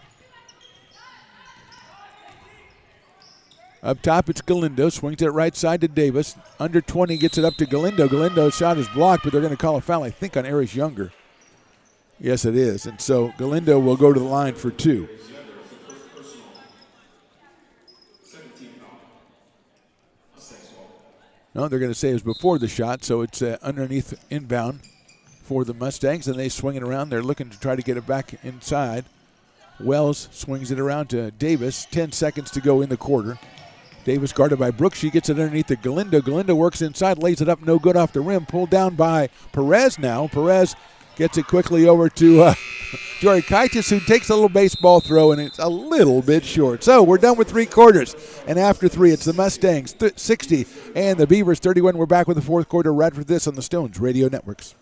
Up top, it's Galindo. Swings it right side to Davis. Under 20, gets it up to Galindo. Galindo's shot is blocked, but they're going to call a foul, I think, on Eris Younger. Yes, it is. And so Galindo will go to the line for 2. No, they're going to say it was before the shot, so it's underneath inbound for the Mustangs, and they swing it around. They're looking to try to get it back inside. Wells swings it around to Davis. 10 seconds to go in the quarter. Davis guarded by Brooks. She gets it underneath to Galindo. Galindo works inside, lays it up, no good off the rim. Pulled down by Perez now. Perez gets it quickly over to Jory Kaitis, who takes a little baseball throw, and it's a little bit short. So we're done with 3 quarters. And after 3, it's the Mustangs 60 and the Beavers 31. We're back with the fourth quarter right after this on the Stones Radio Networks.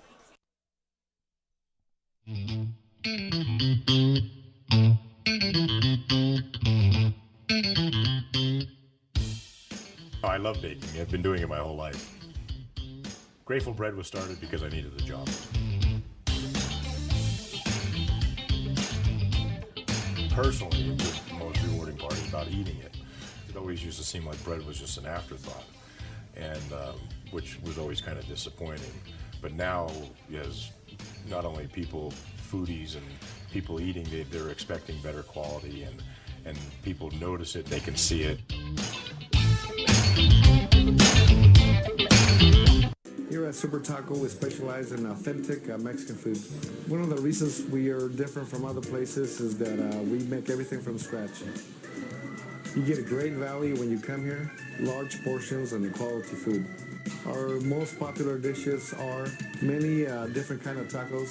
I love baking. I've been doing it my whole life. Grateful Bread was started because I needed the job. Personally, it was the most rewarding part about eating it. It always used to seem like bread was just an afterthought, and which was always kind of disappointing. But now, as not only people, foodies and people eating, they're expecting better quality, and people notice it, they can see it. Here at Super Taco, we specialize in authentic Mexican food. One of the reasons we are different from other places is that we make everything from scratch. You get a great value when you come here, large portions and quality food. Our most popular dishes are many different kind of tacos.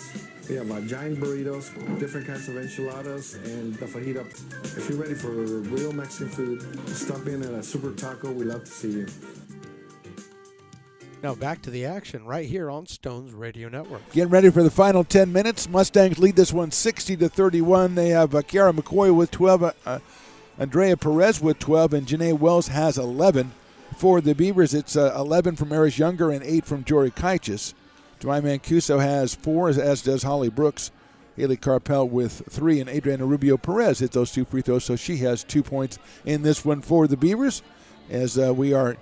We have giant burritos, different kinds of enchiladas, and the fajita. If you're ready for real Mexican food, stop in at a Super Taco. We'd love to see you. Now back to the action right here on Stones Radio Network. Getting ready for the final 10 minutes. Mustangs lead this one 60-31. They have Kiara McCoy with 12, Andrea Perez with 12, and Janae Wells has 11. For the Beavers, it's 11 from Eris Younger and 8 from Jory Kaichis. Jemai Mancuso has 4, as does Holly Brooks. Haley Carpel with 3, and Adriana Rubio Perez hit those 2 free throws, so she has 2 points in this one for the Beavers. As we are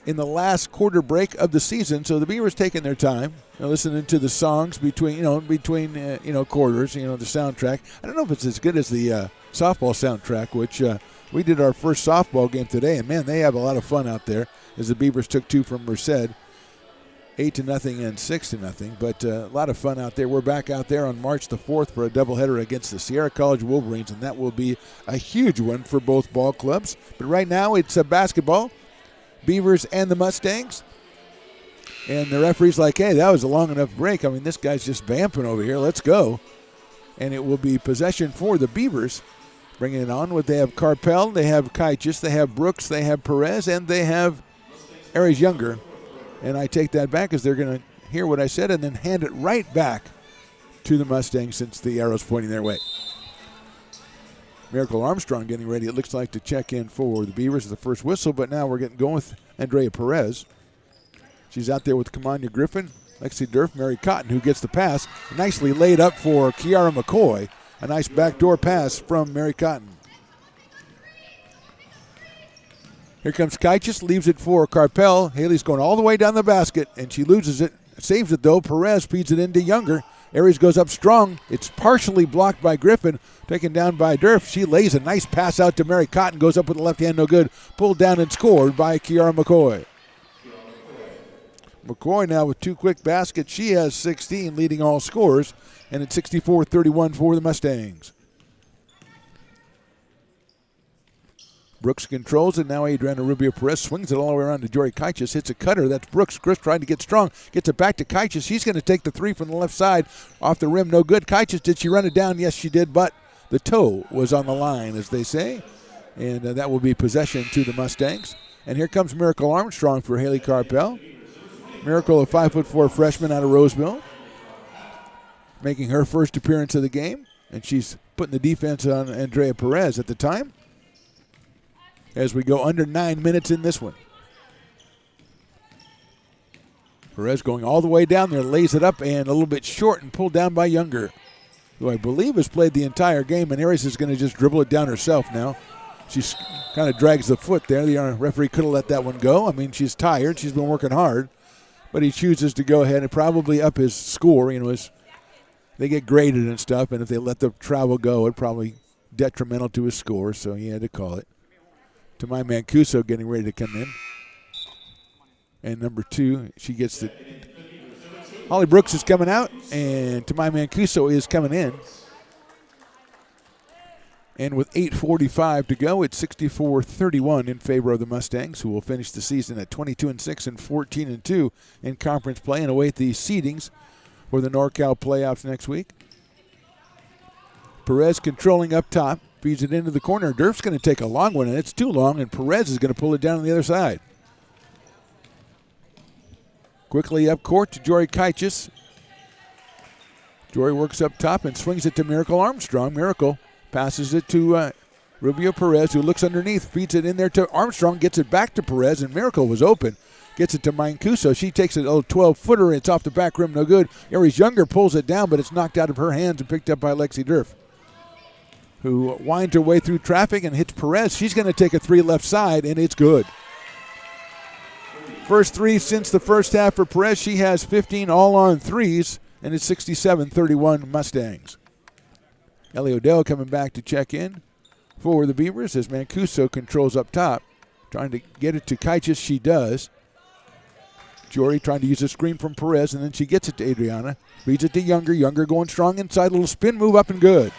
in the last quarter break of the season, so the Beavers taking their time, listening to the songs between quarters, the soundtrack. I don't know if it's as good as the softball soundtrack, which we did our first softball game today, and man, they have a lot of fun out there as the Beavers took 2 from Merced, 8-0 and 6-0, but a lot of fun out there. We're back out there on March the 4th for a doubleheader against the Sierra College Wolverines, and that will be a huge one for both ball clubs. But right now it's basketball, Beavers and the Mustangs, and the referee's like, hey, that was a long enough break. I mean, this guy's just vamping over here. Let's go. And it will be possession for the Beavers. Bringing it on, they have Carpel, they have Kaichis, they have Brooks, they have Perez, and they have Aries Younger. And I take that back as they're going to hear what I said and then hand it right back to the Mustangs since the arrow's pointing their way. Miracle Armstrong getting ready, it looks like, to check in for the Beavers at the first whistle, but now we're getting going with Andrea Perez. She's out there with Kamanya Griffin, Lexi Durf, Mary Cotton, who gets the pass. Nicely laid up for Kiara McCoy. A nice backdoor pass from Mary Cotton. Here comes Kaichis, leaves it for Carpel. Haley's going all the way down the basket, and she loses it. Saves it, though. Perez feeds it into Younger. Aries goes up strong. It's partially blocked by Griffin, taken down by Durf. She lays a nice pass out to Mary Cotton, goes up with the left hand, no good. Pulled down and scored by Kiara McCoy. McCoy now with 2 quick baskets. She has 16, leading all scorers, and it's 64-31 for the Mustangs. Brooks controls it. Now Adriana Rubio Perez swings it all the way around to Jory Kaichis. Hits a cutter. That's Brooks. Chris trying to get strong. Gets it back to Kaichis. She's going to take the 3 from the left side. Off the rim. No good. Kaichis, did she run it down? Yes, she did, but the toe was on the line, as they say. And that will be possession to the Mustangs. And here comes Miracle Armstrong for Haley Carpel. Miracle, a 5'4" freshman out of Roseville, making her first appearance of the game. And she's putting the defense on Andrea Perez at the time, as we go under 9 minutes in this one. Perez going all the way down there, lays it up and a little bit short and pulled down by Younger, who I believe has played the entire game, and Aries is going to just dribble it down herself now. She kind of drags the foot there. The referee could have let that one go. I mean, she's tired. She's been working hard, but he chooses to go ahead and probably up his score. As they get graded and stuff, and if they let the travel go, it'd probably detrimental to his score, so he had to call it. To my Mancuso getting ready to come in. And number 2, she gets the... Holly Brooks is coming out, and to my Mancuso is coming in. And with 8:45 to go, it's 64-31 in favor of the Mustangs, who will finish the season at 22-6 and 14-2 in conference play and await the seedings for the NorCal playoffs next week. Perez controlling up top. Feeds it into the corner. Durf's going to take a long one, and it's too long, and Perez is going to pull it down on the other side. Quickly up court to Jory Kaichis. Jory works up top and swings it to Miracle Armstrong. Miracle passes it to Rubio Perez, who looks underneath, feeds it in there to Armstrong, gets it back to Perez, and Miracle was open. Gets it to Mancuso. She takes it, 12-footer. It's off the back rim, no good. Aries Younger pulls it down, but it's knocked out of her hands and picked up by Lexi Durf, who winds her way through traffic and hits Perez. She's going to take a 3 left side, and it's good. First 3 since the first half for Perez. She has 15 all on 3s, and it's 67-31 Mustangs. Ellie Odell coming back to check in for the Beavers as Mancuso controls up top. Trying to get it to Kaichis. She does. Jory trying to use a screen from Perez, and then she gets it to Adriana. Feeds it to Younger. Younger going strong inside. Little spin move up and good.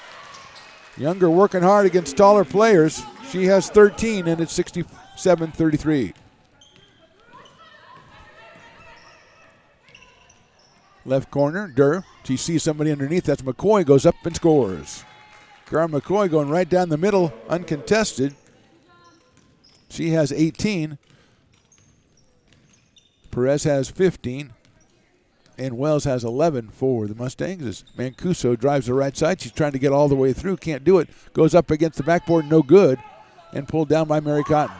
Younger working hard against taller players. She has 13, and it's 67-33. Left corner, Durr. She sees somebody underneath. That's McCoy. Goes up and scores. Cara McCoy going right down the middle, uncontested. She has 18. Perez has 15. And Wells has 11 for the Mustangs as Mancuso drives the right side. She's trying to get all the way through. Can't do it. Goes up against the backboard. No good. And pulled down by Mary Cotton.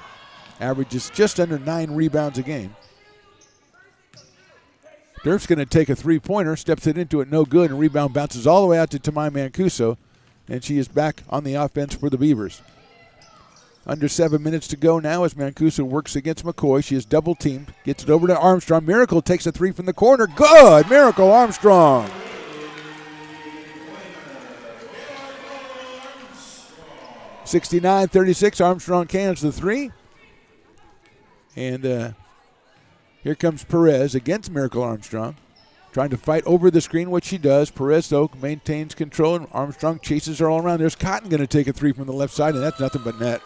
Averages just under 9 rebounds a game. Durf's going to take a 3-pointer. Steps it into it. No good. And rebound bounces all the way out to Tamai Mancuso. And she is back on the offense for the Beavers. Under 7 minutes to go now as Mancuso works against McCoy. She is double teamed. Gets it over to Armstrong. Miracle takes a three from the corner. Good! Miracle Armstrong. (69-36). Armstrong cans the three. And here comes Perez against Miracle Armstrong. Trying to fight over the screen, which she does. Perez, though, maintains control, and Armstrong chases her all around. There's Cotton going to take a three from the left side, and that's nothing but net.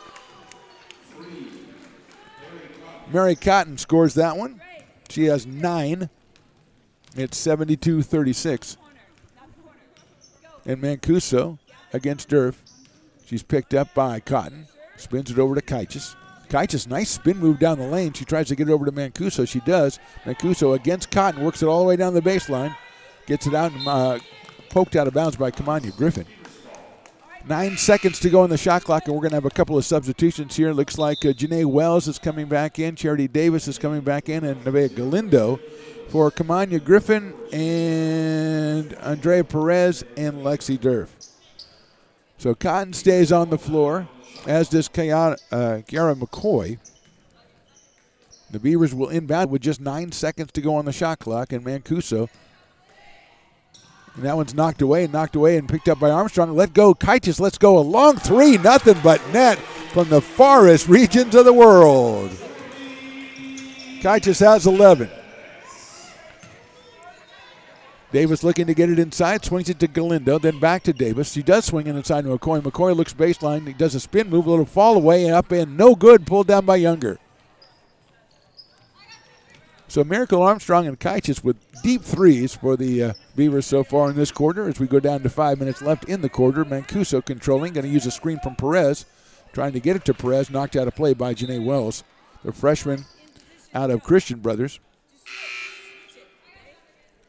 Mary Cotton scores that one. She has 9. It's 72-36. And Mancuso against Durf. She's picked up by Cotton. Spins it over to Kaichis. Kaichis, nice spin move down the lane. She tries to get it over to Mancuso. She does. Mancuso against Cotton. Works it all the way down the baseline. Gets it out and poked out of bounds by Kamanya Griffin. 9 seconds to go on the shot clock, and we're going to have a couple of substitutions here. Looks like Janae Wells is coming back in. Charity Davis is coming back in. And Nevaeh Galindo for Kamanya Griffin and Andrea Perez and Lexi Durf. So Cotton stays on the floor, as does Kiara McCoy. The Beavers will inbound with just 9 seconds to go on the shot clock, and Mancuso. And that one's knocked away and picked up by Armstrong. Let go, Kaichis, let's go. A long three, nothing but net from the farthest regions of the world. Kaichis has 11. Davis looking to get it inside, swings it to Galindo, then back to Davis. She does swing it inside to McCoy. McCoy looks baseline. He does a spin move, a little fall away, and up in, no good, pulled down by Younger. So Miracle Armstrong and Kaichis with deep threes for the Beavers so far in this quarter as we go down to 5 minutes left in the quarter. Mancuso controlling, going to use a screen from Perez, trying to get it to Perez, knocked out of play by Janae Wells, the freshman out of Christian Brothers.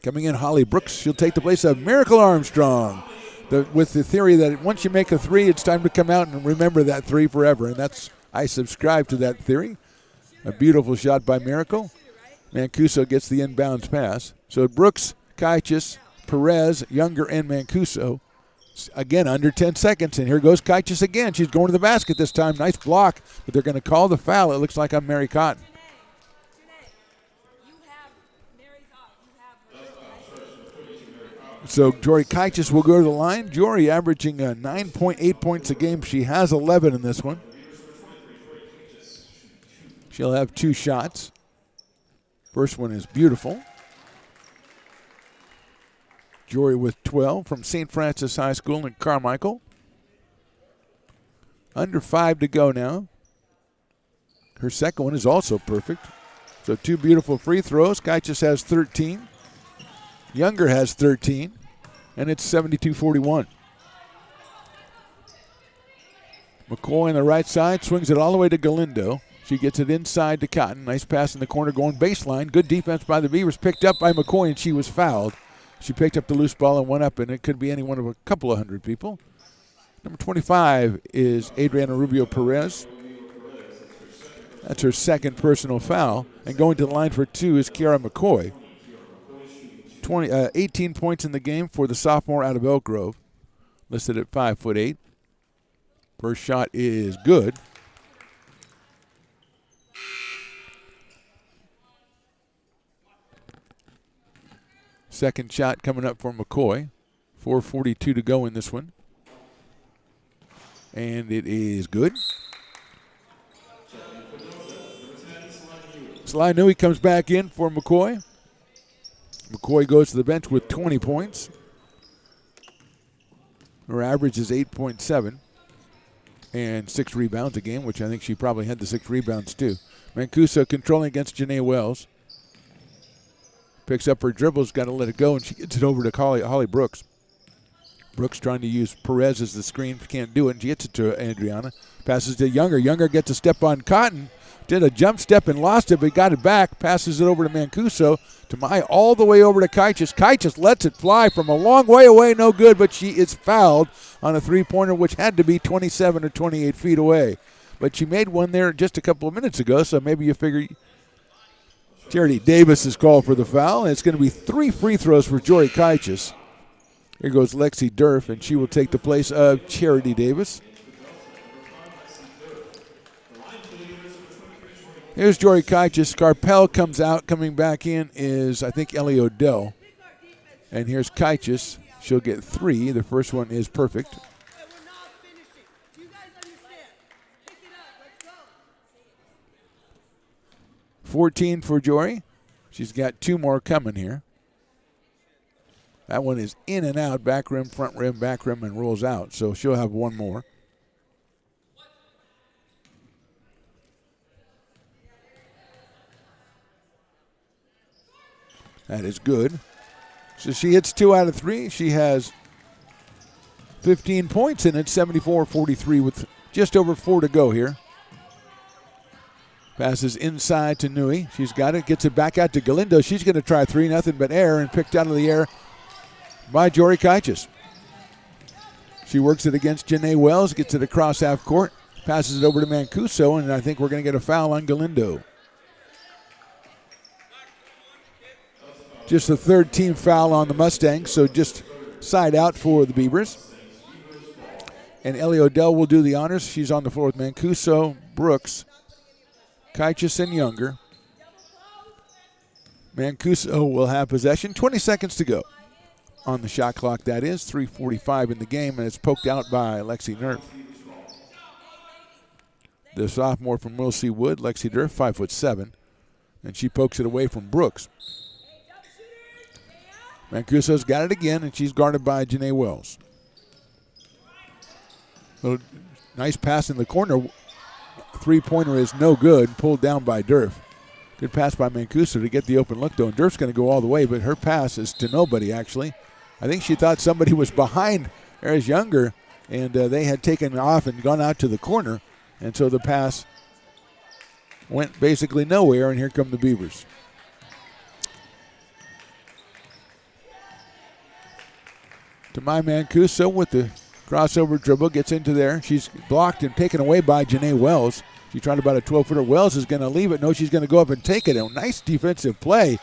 Coming in, Holly Brooks. She'll take the place of Miracle Armstrong with the theory that once you make a three, it's time to come out and remember that three forever. And I subscribe to that theory. A beautiful shot by Miracle. Mancuso gets the inbounds pass. So Brooks, Kaichis, Perez, Younger, and Mancuso. Again, under 10 seconds. And here goes Kaichis again. She's going to the basket this time. Nice block. But they're going to call the foul. It looks like on Mary Cotton. So Jory Kaichis will go to the line. Jory averaging 9.8 points a game. She has 11 in this one. She'll have 2 shots. First one is beautiful. Jory with 12 from St. Francis High School in Carmichael. Under 5 to go now. Her second one is also perfect. So 2 beautiful free throws. Kaichis has 13. Younger has 13. And it's 72-41. McCoy on the right side swings it all the way to Galindo. She gets it inside to Cotton. Nice pass in the corner going baseline. Good defense by the Beavers. Picked up by McCoy, and she was fouled. She picked up the loose ball and went up, and it could be any one of a couple of hundred people. Number 25 is Adriana Rubio Perez. That's her second personal foul. And going to the line for 2 is Kiara McCoy. 18 points in the game for the sophomore out of Elk Grove. Listed at 5'8". First shot is good. Second shot coming up for McCoy. 4:42 to go in this one. And it is good. Sly Nui comes back in for McCoy. McCoy goes to the bench with 20 points. Her average is 8.7 and 6 rebounds a game, which I think she probably had the 6 rebounds too. Mancuso controlling against Janae Wells. Picks up her dribbles, got to let it go, and she gets it over to Holly Brooks. Brooks trying to use Perez as the screen, can't do it, and she gets it to Adriana. Passes to Younger. Younger gets a step on Cotton. Did a jump step and lost it, but got it back. Passes it over to Mancuso. To all the way over to Kaichis. Kaichis lets it fly from a long way away, no good, but she is fouled on a three-pointer, which had to be 27 or 28 feet away. But she made one there just a couple of minutes ago, so maybe you figure Charity Davis is called for the foul, and it's going to be 3 free throws for Jory Kaichis. Here goes Lexi Durf, and she will take the place of Charity Davis. Here's Jory Kaichis. Carpel comes out. Coming back in is, I think, Ellie Odell. And here's Kaichis. She'll get 3. The first one is perfect. 14 for Jory. She's got 2 more coming here. That one is in and out, back rim, front rim, back rim, and rolls out. So she'll have 1 more. That is good. So she hits 2 out of 3. She has 15 points, and it's 74-43 with just over 4 to go here. Passes inside to Nui. She's got it. Gets it back out to Galindo. She's going to try 3. Nothing but air, and picked out of the air by Jory Kaichis. She works it against Janae Wells. Gets it across half court. Passes it over to Mancuso, and I think we're going to get a foul on Galindo. Just the 3rd team foul on the Mustangs, so just side out for the Beavers. And Ellie Odell will do the honors. She's on the floor with Mancuso, Brooks, Kaichis, and Younger. Mancuso will have possession. 20 seconds to go on the shot clock, that is. 3:45 in the game, and it's poked out by Lexi Nerf. The sophomore from Wilsey Wood, Lexi Nerf, 5'7", and she pokes it away from Brooks. Mancuso's got it again, and she's guarded by Janae Wells. So, nice pass in the corner. 3-pointer is no good, pulled down by Durf. Good pass by Mancuso to get the open look, though. And Durf's going to go all the way, but her pass is to nobody, actually. I think she thought somebody was behind Eris Younger, and they had taken off and gone out to the corner. And so the pass went basically nowhere, and here come the Beavers. Tamai Mancuso with the crossover dribble, gets into there. She's blocked and taken away by Janae Wells. She tried about a 12-footer. Wells is going to leave it. No, she's going to go up and take it. A nice defensive play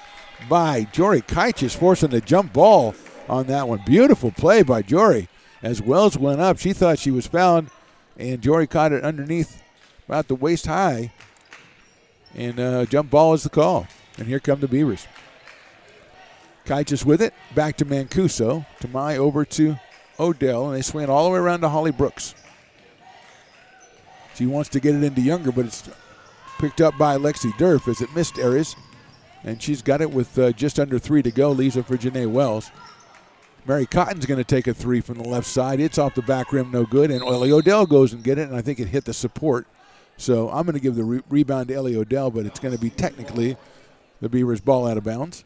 by Jory Kaichis, forcing a jump ball on that one. Beautiful play by Jory. As Wells went up, she thought she was fouled, and Jory caught it underneath about the waist high. And jump ball is the call. And here come the Beavers. Kaichis with it. Back to Mancuso. Tamai over to Odell, and they swing it all the way around to Holly Brooks. She wants to get it into Younger, but it's picked up by Lexi Durf as it missed Eris. And she's got it with just under 3 to go. Leaves it for Janae Wells. Mary Cotton's going to take a 3 from the left side. It's off the back rim, no good. And Ellie Odell goes and get it, and I think it hit the support. So I'm going to give the rebound to Ellie Odell, but it's going to be technically the Beavers' ball out of bounds.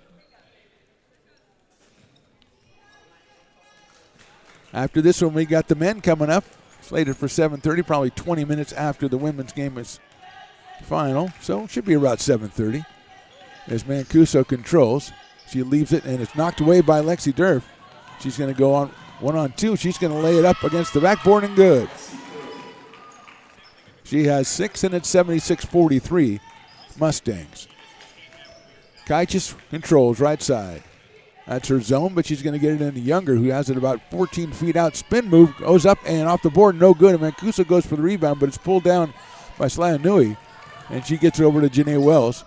After this one, we got the men coming up, slated for 7:30, probably 20 minutes after the women's game is final. So it should be about 7:30. As Mancuso controls, she leaves it, and it's knocked away by Lexi Durf. She's going to go on 1-on-2. She's going to lay it up against the backboard and good. She has 6, and it's 76-43 Mustangs. Kaichis controls right side. That's her zone, but she's going to get it into Younger, who has it about 14 feet out. Spin move, goes up and off the board, no good. And Mancuso goes for the rebound, but it's pulled down by Slaya Nui. And she gets it over to Janae Wells.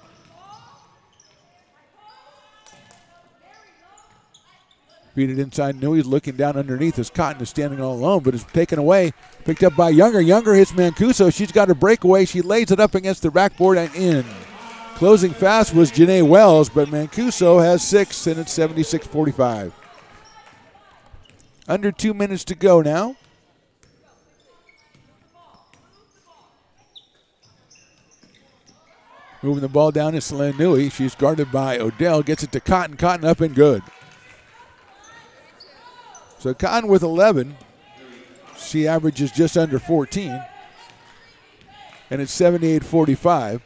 Feed it inside. Nui's looking down underneath as Cotton is standing all alone, but it's taken away. Picked up by Younger. Younger hits Mancuso. She's got a breakaway. She lays it up against the backboard and in. Closing fast was Janae Wells, but Mancuso has 6, and it's 76-45. Under 2 minutes to go now. Moving the ball down is Selene Nui. She's guarded by Odell. Gets it to Cotton. Cotton up and good. So Cotton with 11. She averages just under 14. And it's 78-45.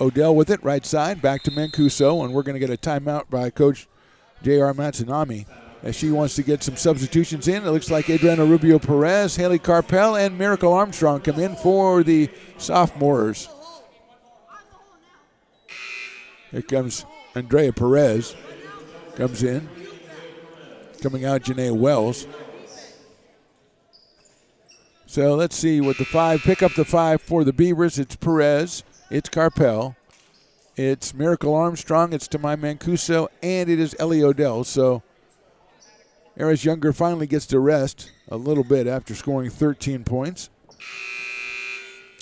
Odell with it, right side, back to Mancuso, and we're going to get a timeout by Coach J.R. Matsunami as she wants to get some substitutions in. It looks like Adriana Rubio Perez, Haley Carpel, and Miracle Armstrong come in for the sophomores. Here comes Andrea Perez, comes in. Coming out, Janae Wells. So let's see what the 5, pick up the 5 for the Beavers. It's Perez, it's Carpel, it's Miracle Armstrong, it's Tamai Mancuso, and it is Ellie Odell. So Eris Younger finally gets to rest a little bit after scoring 13 points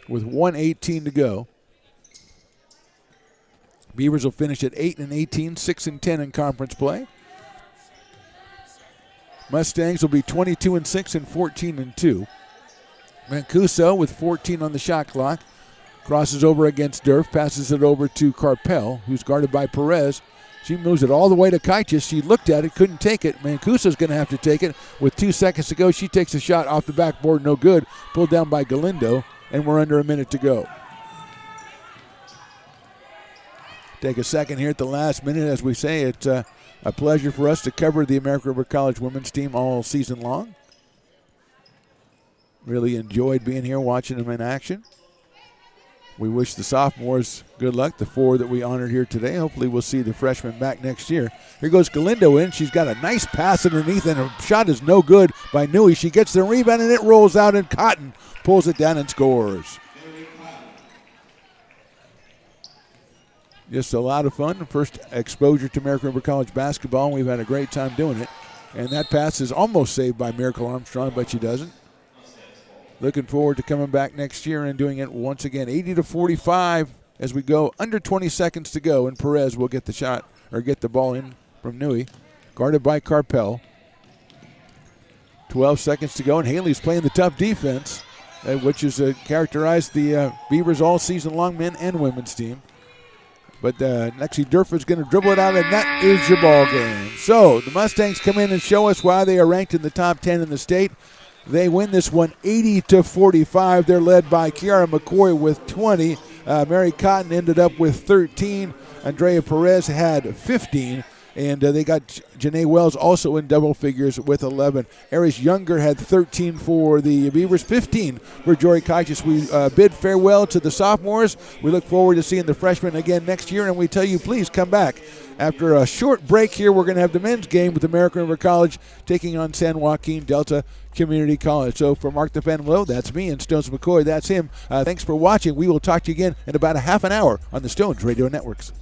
with 1:18 to go. Beavers will finish at 8-18, 6-10 in conference play. Mustangs will be 22-6 and 14-2. Mancuso with 14 on the shot clock. Crosses over against Durf, passes it over to Carpel, who's guarded by Perez. She moves it all the way to Kaitis. She looked at it, couldn't take it. Mancuso's going to have to take it. With 2 seconds to go, she takes a shot off the backboard, no good. Pulled down by Galindo, and we're under a minute to go. Take a second here at the last minute. As we say, it's a pleasure for us to cover the American River College women's team all season long. Really enjoyed being here, watching them in action. We wish the sophomores good luck, the 4 that we honored here today. Hopefully we'll see the freshmen back next year. Here goes Galindo in. She's got a nice pass underneath, and her shot is no good by Nui. She gets the rebound, and it rolls out, and Cotton pulls it down and scores. Just a lot of fun. First exposure to American River College basketball, and we've had a great time doing it. And that pass is almost saved by Miracle Armstrong, but she doesn't. Looking forward to coming back next year and doing it once again. 80-45 as we go under 20 seconds to go, and Perez will get the shot or get the ball in from Nui, guarded by Carpel. 12 seconds to go, and Haley's playing the tough defense, which has characterized the Beavers all season long, men and women's team. But Lexi Durf is going to dribble it out, and that is your ball game. So the Mustangs come in and show us why they are ranked in the top 10 in the state. They win this one 80-45. They're led by Kiara McCoy with 20. Mary Cotton ended up with 13. Andrea Perez had 15. And they got Janae Wells also in double figures with 11. Eris Younger had 13 for the Beavers, 15 for Jory Kaitis. We bid farewell to the sophomores. We look forward to seeing the freshmen again next year, and we tell you, please come back. After a short break here, we're going to have the men's game with American River College taking on San Joaquin Delta Community College. So for Mark the Phantom Lowe, that's me, and Stones McCoy, that's him. Thanks for watching. We will talk to you again in about a half an hour on the Stones Radio Networks.